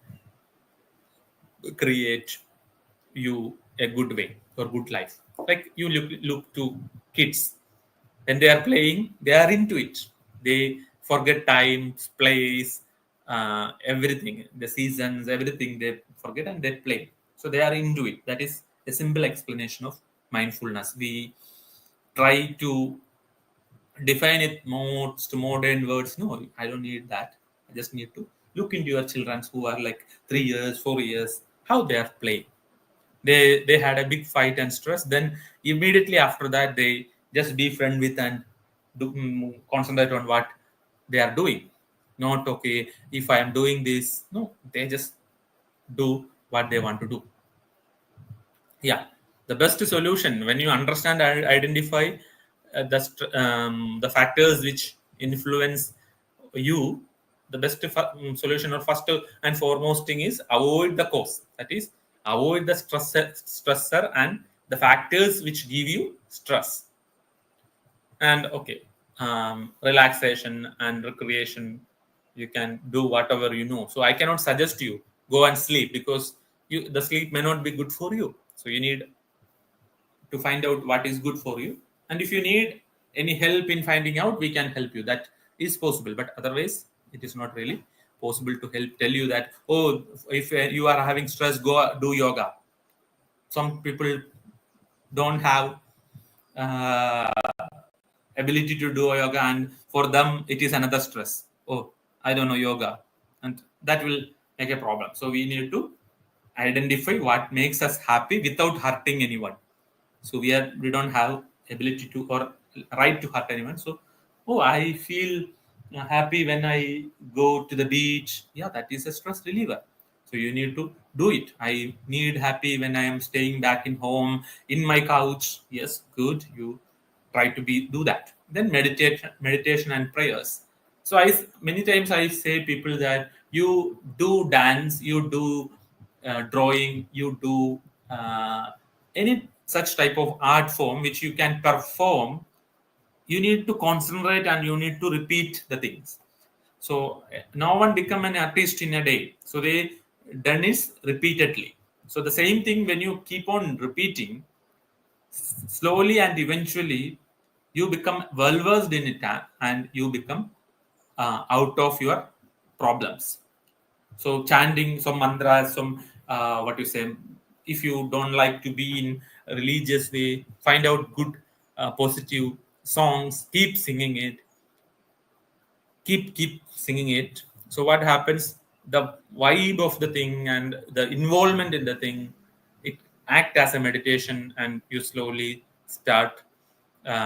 create you a good way or good life. Like you look to kids when they are playing, they are into it. They forget time, place, everything, the seasons, everything they forget and they play. So they are into it. That is a simple explanation of mindfulness. We try to define it most modern words. No, I don't need that. I just need to look into your children who are like 3 years, 4 years, how they are playing. They had a big fight and stress, then immediately after that they just be friend with and concentrate on what they are doing. Not okay, if I am doing this, no, they just do what they want to do. Yeah, the best solution when you understand and identify the factors which influence you, the best solution or first and foremost thing is avoid the cause. That is, avoid the stressor and the factors which give you stress. And okay, relaxation and recreation, you can do whatever you know. So I cannot suggest you go and sleep, because the sleep may not be good for you. So you need to find out what is good for you, and if you need any help in finding out, we can help you. That is possible, but otherwise it is not really possible to help tell you that, oh, if you are having stress, go do yoga. Some people don't have uh, ability to do yoga, and for them it is another stress. Oh, I don't know yoga, and that will make a problem. So we need to identify what makes us happy without hurting anyone. So we don't have ability to or right to hurt anyone. So, oh, I feel happy when I go to the beach. Yeah, that is a stress reliever. So you need to do it. I need happy when I am staying back in home in my couch. Yes, good. You try to be do that. Then meditation and prayers. So I many times I say people that you do dance, you do drawing, you do any such type of art form which you can perform. You need to concentrate and you need to repeat the things. So no one become an artist in a day. So they done it repeatedly. So the same thing, when you keep on repeating, slowly and eventually you become well versed in it, and you become out of your problems. So chanting some mantras, some what you say, if you don't like to be in a religious way, find out good positive songs, keep singing it, keep singing it. So what happens, the vibe of the thing and the involvement in the thing, it act as a meditation, and you slowly start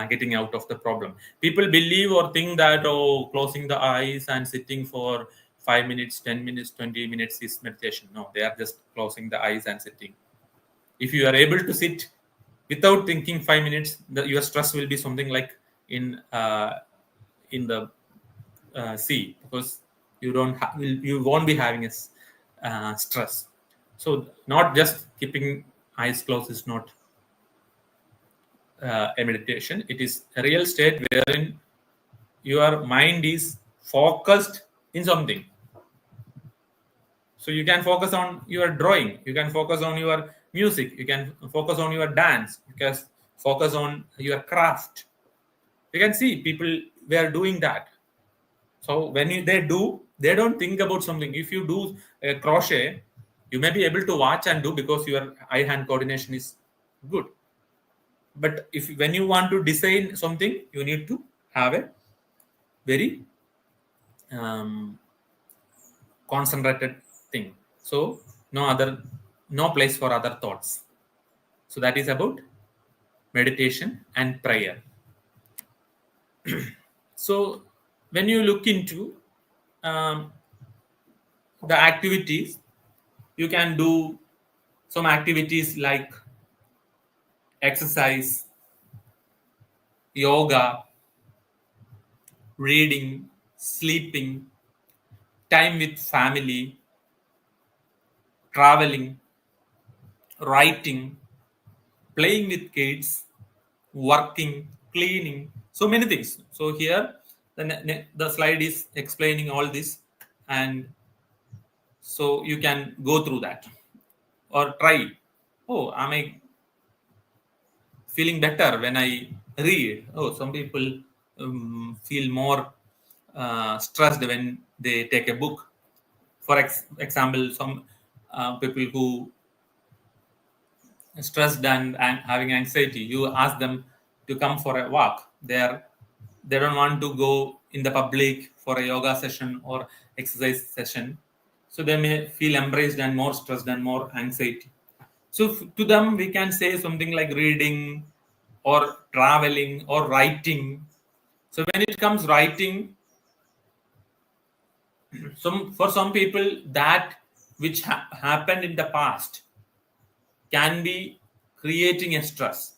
getting out of the problem. People believe or think that, oh, closing the eyes and sitting for 5 minutes, 10 minutes, 20 minutes is meditation. No, they are just closing the eyes and sitting. If you are able to sit without thinking 5 minutes, your stress will be something like in the sea, because you won't be having a stress. So not just keeping eyes closed is not a meditation. It is a real state wherein your mind is focused in something. So you can focus on your drawing, you can focus on your music, you can focus on your dance, you can focus on your craft. You can see people, they are doing that. So when they do, They don't think about something. If you do a crochet, you may be able to watch and do because your eye hand coordination is good. But if when you want to design something, you need to have a very um, concentrated thing. So no place for other thoughts. So that is about meditation and prayer. So when you look into um, the activities, you can do some activities like exercise, yoga, reading, sleeping, time with family, traveling, writing, playing with kids, working, cleaning, so many things. So here the slide is explaining all this, and so you can go through that or try. Oh, am I feeling better when I read? Oh, some people feel more stressed when they take a book. For example, some people who stressed and having anxiety, you ask them to come for a walk. They don't want to go in the public for a yoga session or exercise session, so they may feel embraced and more stressed and more anxiety. So to them we can say something like reading or traveling or writing. So when it comes writing, for some people that which happened in the past can be creating a stress.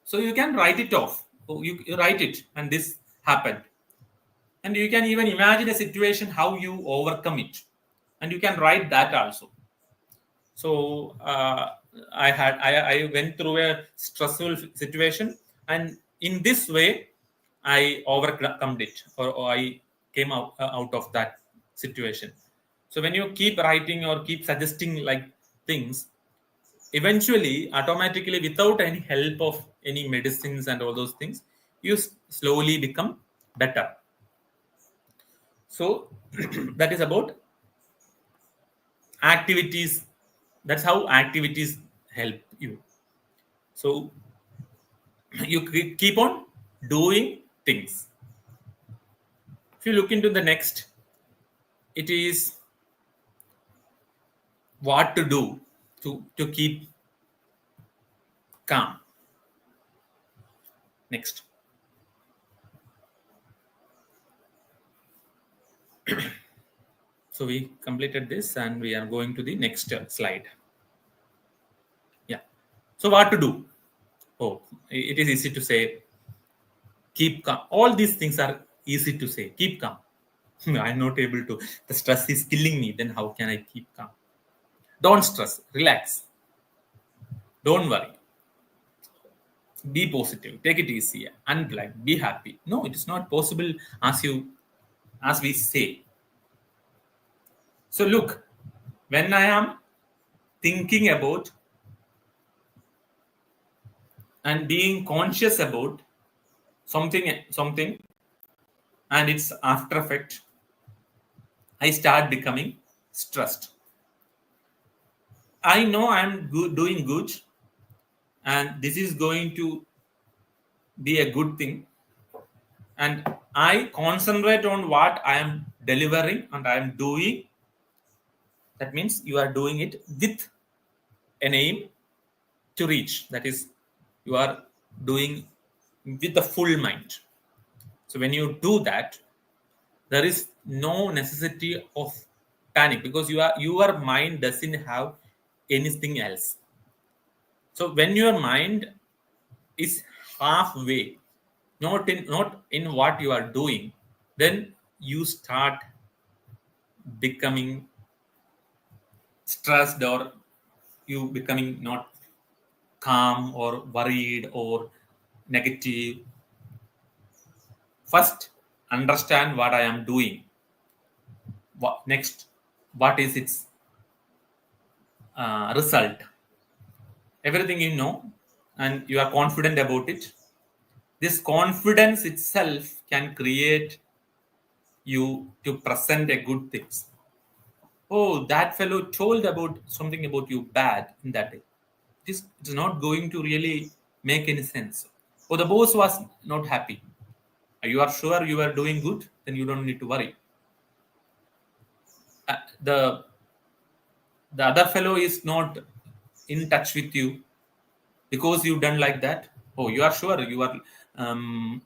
So you can write it off. Oh, you write it, and this happened. And you can even imagine a situation how you overcome it. And you can write that also. So I went through a stressful situation, and in this way, I overcome it, or I came out of that situation. So when you keep writing or keep suggesting like things, eventually automatically without any help of any medicines and all those things, you slowly become better. So that is about activities. That's how activities help you. So you keep on doing things. If you look into the next, it is what to do to keep calm. Next. So we completed this and we are going to the next slide. Yeah. So what to do? Oh, it is easy to say, keep calm. All these things are easy to say. Keep calm. I'm not able to. The stress is killing me. Then how can I keep calm? Don't stress. Relax. Don't worry. Be positive. Take it easy. Unplug. Be happy. No, it is not possible as we say. So look, when I am thinking about and being conscious about something and its after effect, I start becoming stressed. I know I'm doing good, and this is going to be a good thing, and I concentrate on what I am delivering and I am doing. That means you are doing it with an aim to reach. That is, you are doing with the full mind. So when you do that, there is no necessity of panic because your mind doesn't have anything else. So when your mind is halfway, not in what you are doing, then you start becoming stressed, or you becoming not calm or worried or negative. First, understand what I am doing. Next, what is its result? Everything you know, and you are confident about it. This confidence itself can create you to present a good things. Oh, that fellow told about something about you bad in that day. It is not going to really make any sense. Oh, the boss was not happy. You are sure you are doing good, then you don't need to worry. The other fellow is not in touch with you because you done like that. Oh, you are sure you are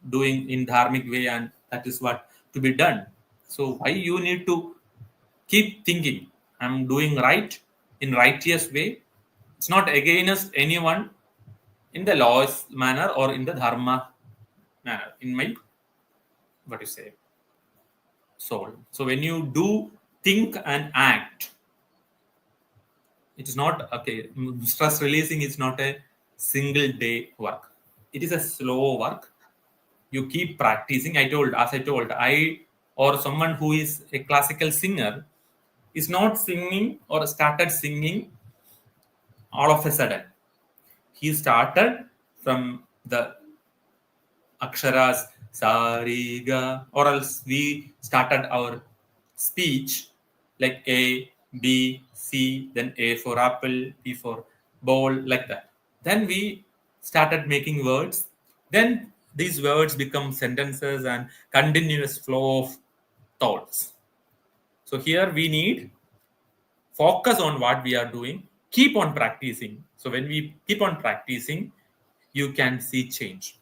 doing in dharmic way, and that is what to be done. So why you need to keep thinking I'm doing right in righteous way? It's not against anyone in the laws manner or in the dharma manner. In my what you say soul. So when you do think and act, it is not okay. Stress releasing is not a single day work. It is a slow work. You keep practicing. As I told, I or someone who is a classical singer is not singing or started singing all of a sudden. He started from the aksharas sariga, or else we started our speech like A, B, C, then A for apple, B for ball, like that. Then we started making words. Then these words become sentences and continuous flow of thoughts. So here we need focus on what we are doing, keep on practicing. So when we keep on practicing, you can see change.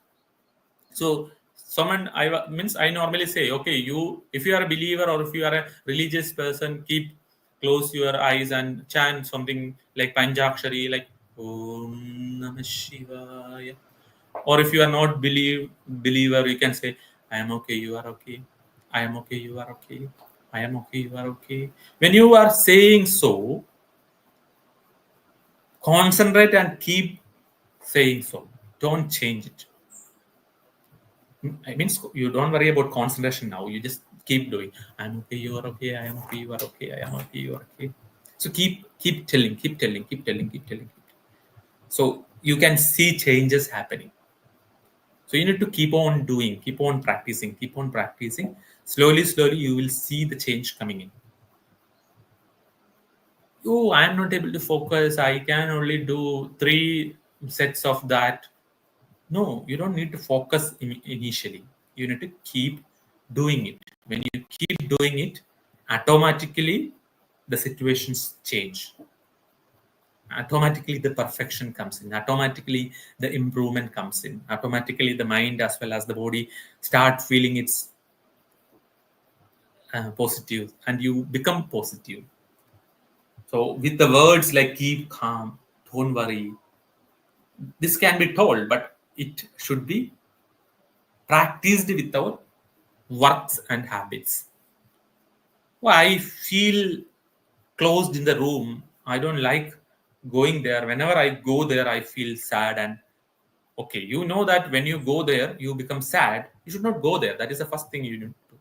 So someone I normally say, okay, you, if you are a believer or if you are a religious person, keep close your eyes and chant something like panjakshari, like Om Namah Shivaya. Or if you are not believer, you can say, I am okay, you are okay, I am okay, you are okay, I am okay, you are okay. When you are saying so, concentrate and keep saying so, don't change it. I mean, you don't worry about concentration now. You just keep doing. I'm okay. You are okay. I am okay. You are okay. I am okay. You are okay. So keep telling, keep telling, keep telling, keep telling. So you can see changes happening. So you need to keep on doing, keep on practicing, keep on practicing. Slowly, slowly, you will see the change coming in. Oh, I am not able to focus. I can only do 3 sets of that. No, you don't need to focus initially. You need to keep doing it. When you keep doing it, automatically the situations change. Automatically the perfection comes in. Automatically the improvement comes in. Automatically the mind as well as the body start feeling its positive, and you become positive. So with the words like keep calm, don't worry, this can be told, but it should be practiced with our works and habits. Well, I feel closed in the room. I don't like going there. Whenever I go there, I feel sad. And okay, you know that when you go there, you become sad. You should not go there. That is the first thing you need to do.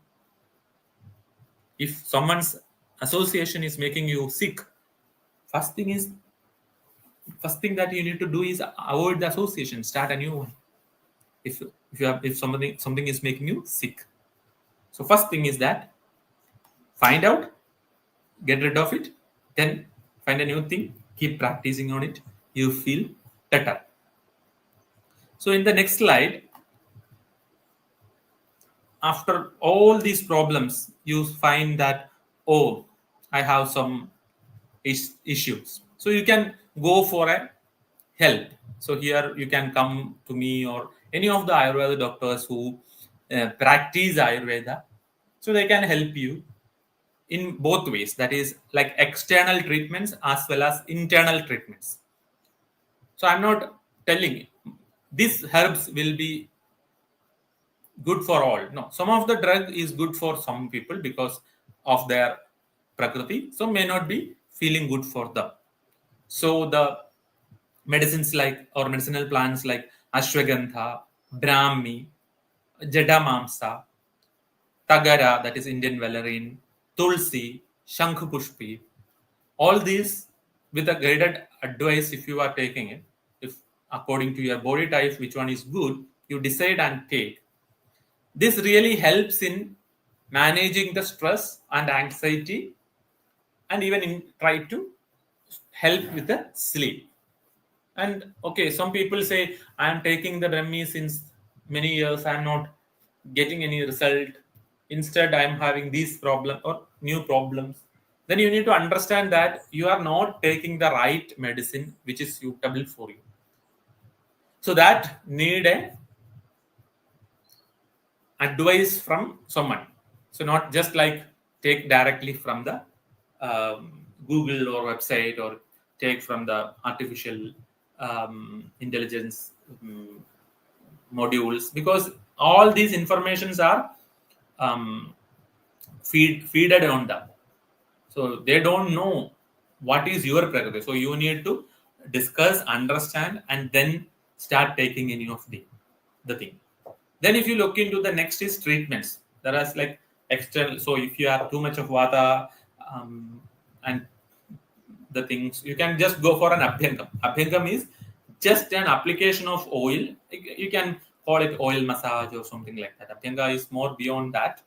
If someone's association is making you sick, first thing is first thing that you need to do is avoid the association. Start a new one. If something is making you sick, so first thing is that find out, get rid of it, then find a new thing, keep practicing on it, you feel better. So in the next slide, after all these problems, you find that, oh, I have some issues, so you can go for a help. So here you can come to me or any of the Ayurveda doctors who practice Ayurveda, so they can help you in both ways, that is like external treatments as well as internal treatments. So I'm not telling these herbs will be good for all. No, some of the drug is good for some people because of their prakriti, so may not be feeling good for them. So the medicines like, or medicinal plants like ashwagandha, brahmi, jadamamsa, tagara, that is Indian valerian, tulsi, shankhupushpi, all these with a guided advice, if you are taking it, if according to your body type which one is good, you decide and take. This really helps in managing the stress and anxiety, and even try to help with the sleep. And okay, some people say, I am taking the Remmy since many years, I am not getting any result. Instead, I am having these problems or new problems. Then you need to understand that you are not taking the right medicine which is suitable for you. So that need a advice from someone. So not just like take directly from the Google or website, or take from the artificial intelligence modules, because all these informations are um, feeded on them. So they don't know what is your prakriti. So you need to discuss, understand, and then start taking any of the thing. Then if you look into the next is treatments. There is like external. So if you have too much of vata and the things, you can just go for an abhyangam. Abhyangam is just an application of oil. You can call it oil massage or something like that. Abhyanga is more beyond that.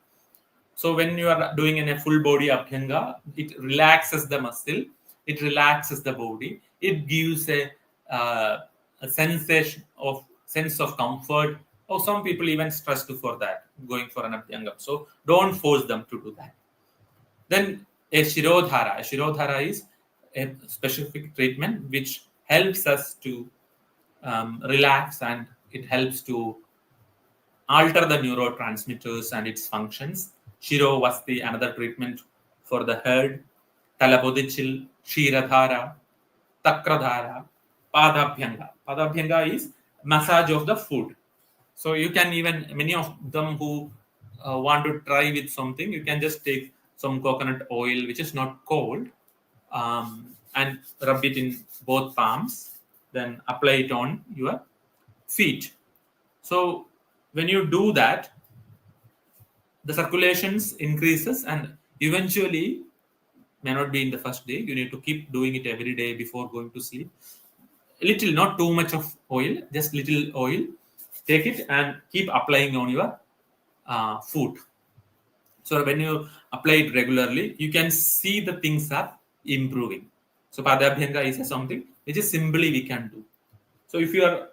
So when you are doing in a full body abhyanga, it relaxes the muscle, it relaxes the body, it gives a sense of comfort. Or some people even stressed for that, going for an abhyanga. So don't force them to do that. Then a shirodhara. A shirodhara is a specific treatment which helps us to relax, and it helps to alter the neurotransmitters and its functions. Shiro was the another treatment for the head. Talapodichil, Shiradhara, Takradhara, Padabhyanga. Padabhyanga is massage of the food. So you can even, many of them who want to try with something, you can just take some coconut oil, which is not cold, and rub it in both palms, then apply it on your feet. So when you do that, the circulations increases, and eventually, may not be in the first day, you need to keep doing it every day before going to sleep. Little, not too much of oil, just little oil. Take it and keep applying on your foot. So when you apply it regularly, you can see the things are improving. So Padabhyanga is something which is simply we can do. So if your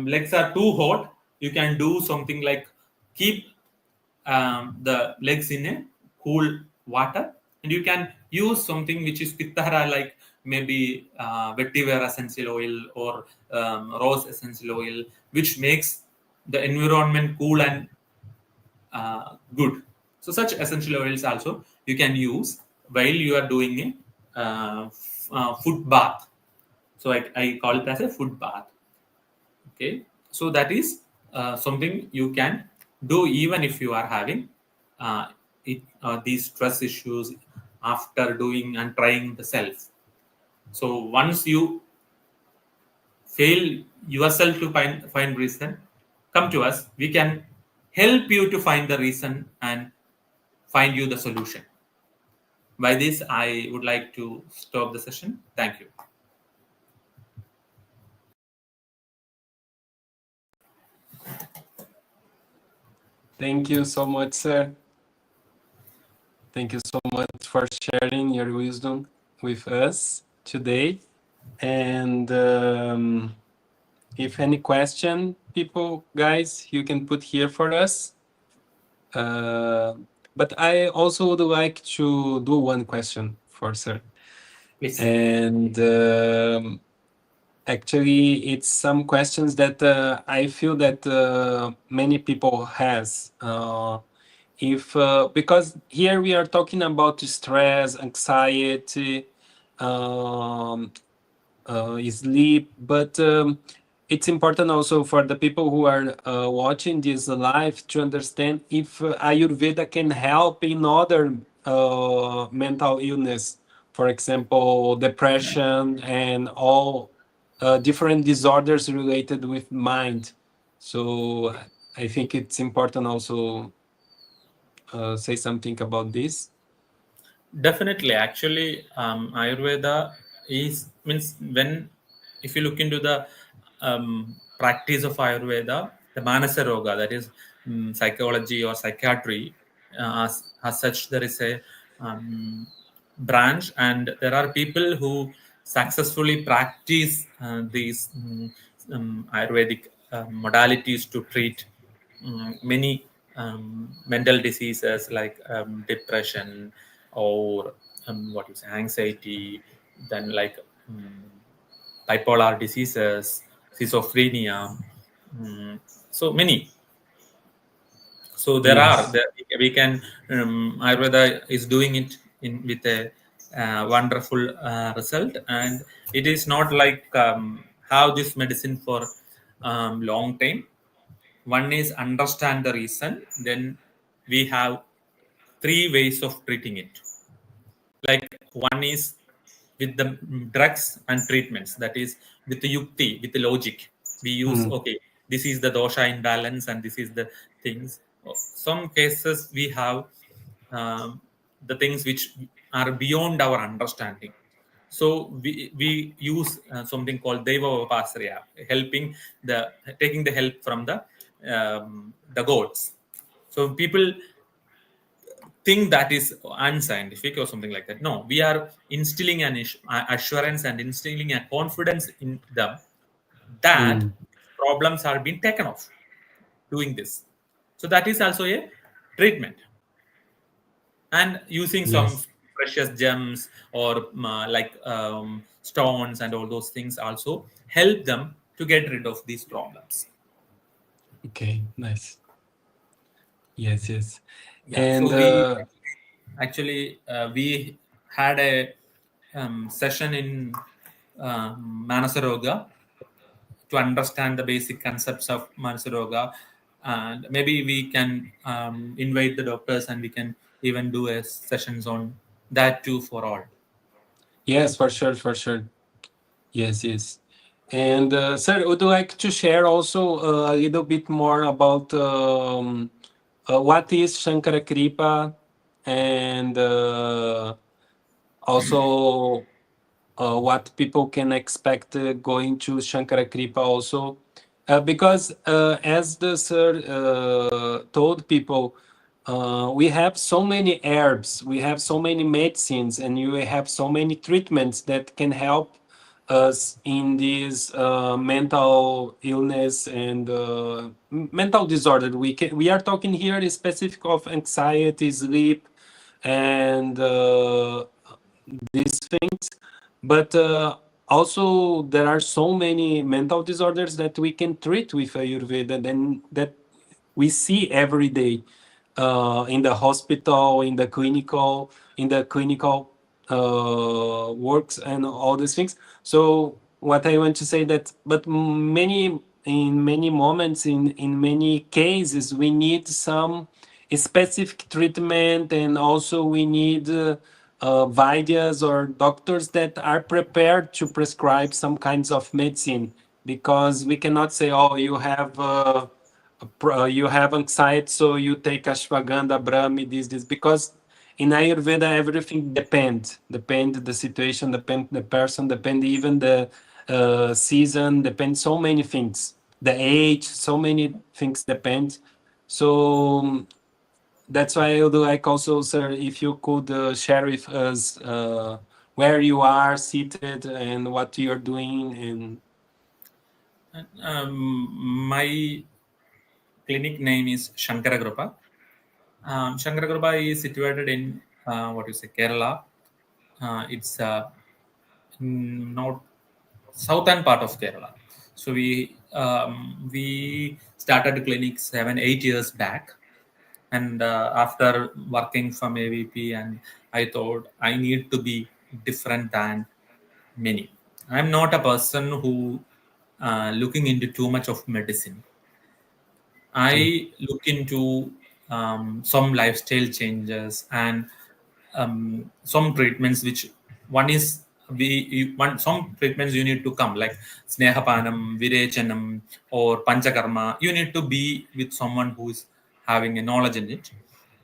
legs are too hot, you can do something like keep the legs in a cool water, and you can use something which is pittahara, like maybe vetiver essential oil or rose essential oil, which makes the environment cool and good. So such essential oils also you can use while you are doing a foot bath. So I call it as a foot bath. Okay, so that is something you can do even if you are having these stress issues after doing and trying the self. So once you fail yourself to find reason, come to us. We can help you to find the reason and find you the solution. By this, I would like to stop the session. Thank you. Thank you so much, sir. Thank you so much for sharing your wisdom with us today. And if any question, people, guys, you can put here for us. But I also would like to do one question for sir. Please. And actually, it's some questions that I feel that many people has. If because here we are talking about stress, anxiety, sleep, but it's important also for the people who are watching this live to understand if Ayurveda can help in other mental illness, for example, depression and all different disorders related with mind. So I think it's important also say something about this. Definitely, actually, Ayurveda is means when if you look into the practice of Ayurveda, the Manasa Roga, that is psychology or psychiatry, as such, there is a branch, and there are people who successfully practice these Ayurvedic modalities to treat many mental diseases like depression or what you say, anxiety, then like bipolar diseases, schizophrenia, mm, so many. So there are Yes. there, we can Ayurveda is doing it in with a wonderful result, and it is not like have this medicine for long time. One is understand the reason, then we have three ways of treating it. Like one is with the drugs and treatments, that is with the yukti, with the logic. We use, Mm, okay, this is the dosha imbalance and this is the things. Some cases we have the things which are beyond our understanding. So we use something called Deva Vapasarya, helping the taking the help from the gods. So people think that is unscientific or something like that. No, we are instilling an assurance and instilling a confidence in them that mm, problems are being taken off doing this. So that is also a treatment, and using some yes. precious gems or stones and all those things also help them to get rid of these problems. Okay, nice. Yes, yes. Yeah. And So we actually we had a session in Manasaroga to understand the basic concepts of Manasaroga, and maybe we can invite the doctors and we can even do a sessions on that too for all. yes, for sure, for sure. Yes, yes. And sir, would you like to share also a little bit more about what is Shankara Kripa and also what people can expect going to Shankara Kripa also? Because as the sir told people, we have so many herbs, we have so many medicines, and you have so many treatments that can help us in this mental illness and mental disorder. We are talking here specific of anxiety, sleep, and these things, but also there are so many mental disorders that we can treat with Ayurveda and that we see every day in the hospital, in the clinical works and all these things. So what I want to say that, but many moments, in many cases, we need some specific treatment, and also we need Vaidyas or doctors that are prepared to prescribe some kinds of medicine, because we cannot say, oh, you have anxiety, so you take ashwagandha, brahmi, this, because in Ayurveda everything depend the situation, depend the person, depend even the season, depend so many things, the age, so many things depend. So that's why I would like also, sir, if you could share with us where you are seated and what you're doing. And My clinic name is Shankara Grupa. Shankara Grupa is situated in what you say, Kerala. It's not southern part of Kerala. So we started the clinic 7 8 years back, and after working from AVP, and I thought I need to be different than many. I'm not a person who looking into too much of medicine. okay, I look into some lifestyle changes and some treatments which one is one some treatments you need to come like snehapanam, virechanam, or panchakarma. You need to be with someone who is having a knowledge in it.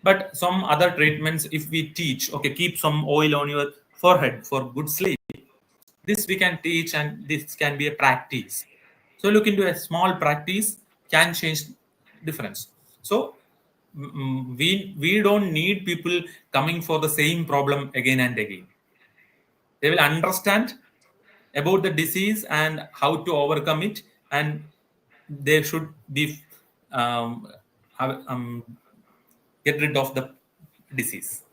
But some other treatments, if we teach, okay, keep some oil on your forehead for good sleep. This we can teach, and this can be a practice. So look into a small practice can change difference. So we don't need people coming for the same problem again and again. They will understand about the disease and how to overcome it, and they should be um, um, get rid of the disease.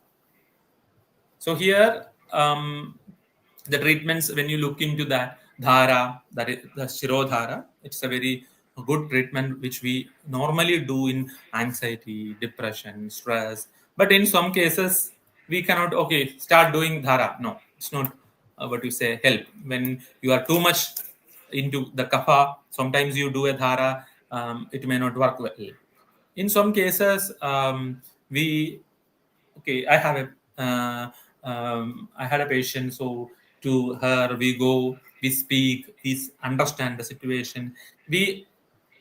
So here, the treatments, when you look into that dhara, that is the shirodhara, it's a very good treatment which we normally do in anxiety, depression, stress. But in some cases, we cannot, okay, start doing dhara. No, it's not what you say help. When you are too much into the kapha, sometimes you do a dhara, it may not work well. In some cases, we okay, I had a patient. So to her we go, we speak, we understand the situation. We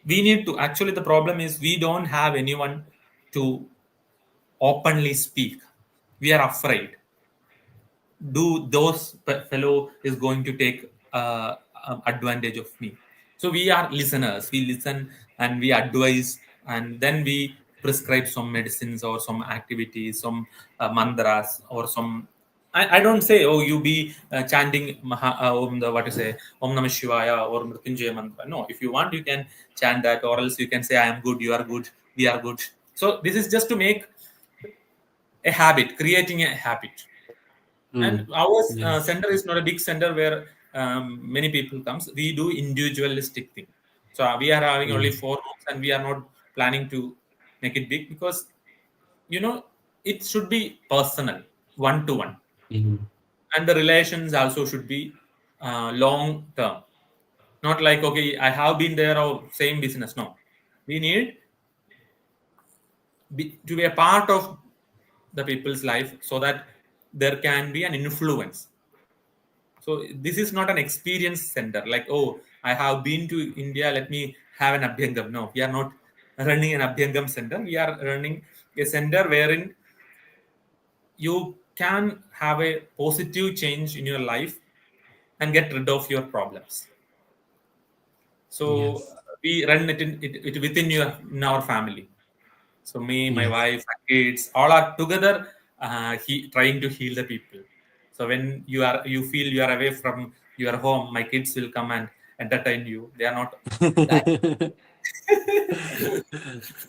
we need to, actually the problem is we don't have anyone to openly speak. We are afraid, do those fellow is going to take advantage of me. So we are listeners, we listen and we advise, and then we prescribe some medicines or some activities, some mantras or some, I don't say, oh, you be chanting the what to say, Om Namah Shivaya or Mrityunjaya mantra. No, if you want, you can chant that, or else you can say, I am good, you are good, we are good. So this is just to make a habit, creating a habit. And Mm. our Yes. center is not a big center where many people comes. We do individualistic thing. So we are having only Mm. 4 rooms, and we are not planning to make it big, because you know it should be personal, one to one, Mm. and the relations also should be long term. Not like, okay, I have been there or same business. No, we need to be a part of the people's life, so that there can be an influence. So this is not an experience center. Like, oh, I have been to India, let me have an Abhyangam. No, we are not running an Abhyangam center. We are running a center wherein you can have a positive change in your life and get rid of your problems. So Yes. we run it within in our family. So me, my Yes. wife, and kids, all are together, trying to heal the people. So when you feel you are away from your home, my kids will come and entertain you. They are not that.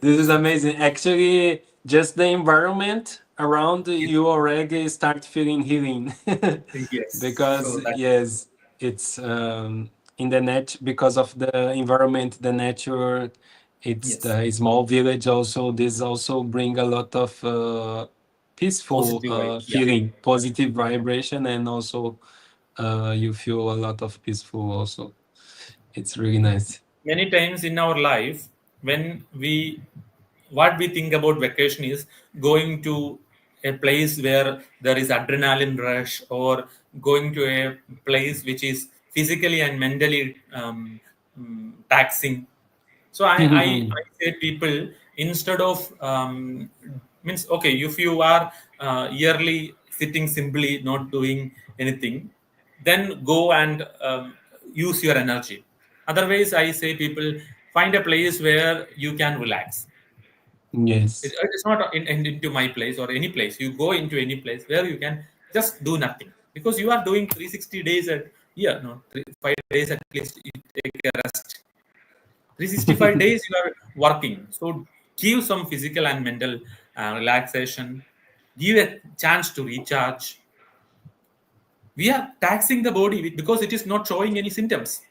This is amazing. Actually, just the environment around you already start feeling healing. Yes. Because So that, yes, it's in the net because of the environment, the nature. It's yes, the small village also. This also bring a lot of peaceful positive vibe. Yeah. feeling, positive vibration, and also you feel a lot of peaceful also. It's really nice. Many times in our life, when we what we think about vacation is going to a place where there is adrenaline rush, or going to a place which is physically and mentally taxing. So I say people, instead of means, okay, if you are yearly sitting simply not doing anything, then go and use your energy. Otherwise, I say people, find a place where you can relax. Yes. It's not into my place or any place. You go into any place where you can just do nothing, because you are doing 360 days a year. No, 5 days at least. You take a rest. 365 days you are working. So give some physical and mental relaxation. Give a chance to recharge. We are taxing the body because it is not showing any symptoms.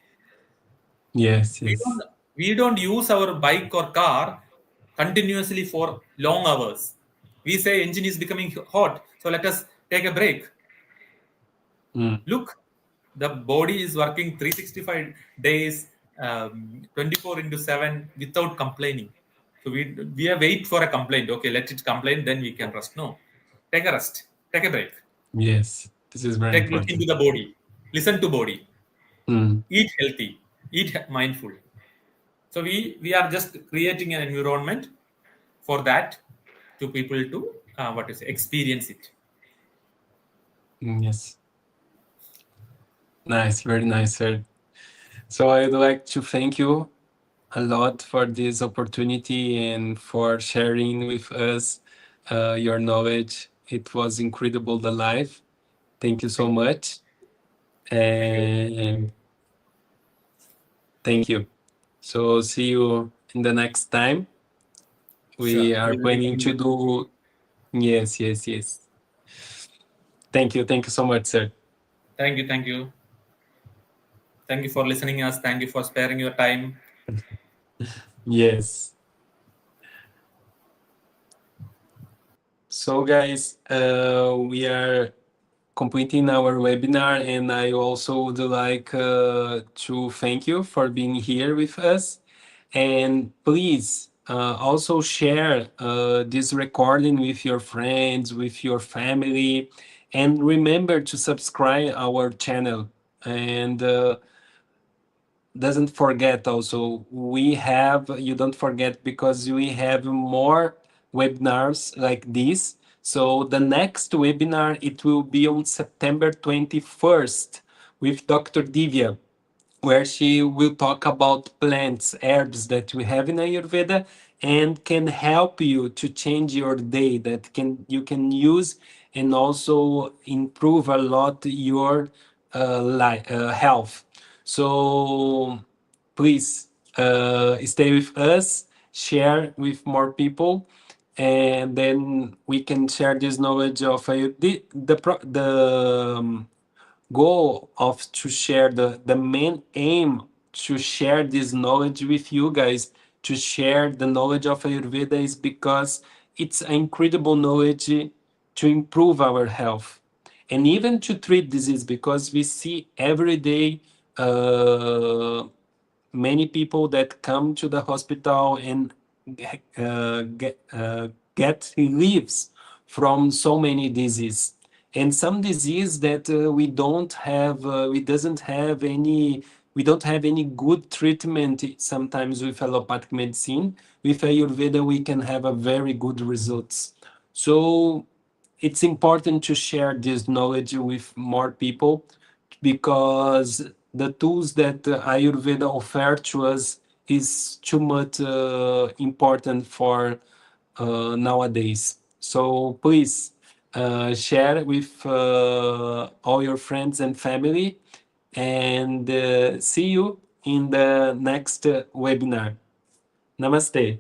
Yes, We don't yes. we don't use our bike or car continuously for long hours. We say engine is becoming hot, so let us take a break. Mm. Look, the body is working 365 days, 24 into 7 without complaining. So we are wait for a complaint. Okay, let it complain, then we can rest. No, take a rest, take a break, Yes, this is very take look into important. the body, listen to body, Mm. eat healthy, eat mindful. So we are just creating an environment for that, to people to what is experience it. Mm, yes, nice, very nice, sir. So I'd like to thank you a lot for this opportunity and for sharing with us your knowledge. It was incredible, the live. Thank you so Thank you. much. Thank you. And thank you. So see you in the next time. Sure. We are We will be planning coming to back. do. Yes, yes, yes. Thank you. Thank you so much, sir. Thank you. Thank you. Thank you for listening us. Thank you for sparing your time. Yes. So, guys, we are completing our webinar, and I also would like to thank you for being here with us. And please also share this recording with your friends, with your family, and remember to subscribe our channel. And doesn't forget also, we have, you don't forget, because we have more webinars like this. So the next webinar, it will be on September 21st with Dr. Divya, where she will talk about plants, herbs that we have in Ayurveda and can help you to change your day, that can you can use and also improve a lot your health. So please stay with us, share with more people, and then we can share this knowledge of the goal of to share the main aim to share this knowledge with you guys, to share the knowledge of Ayurveda, is because it's an incredible knowledge to improve our health and even to treat disease, because we see every day uh, many people that come to the hospital and get reliefs from so many diseases, and some disease that we don't have any good treatment. Sometimes with allopathic medicine, with Ayurveda we can have a very good results. So it's important to share this knowledge with more people, because the tools that Ayurveda offer to us is too much important for nowadays. So please share with all your friends and family, and see you in the next webinar. Namaste.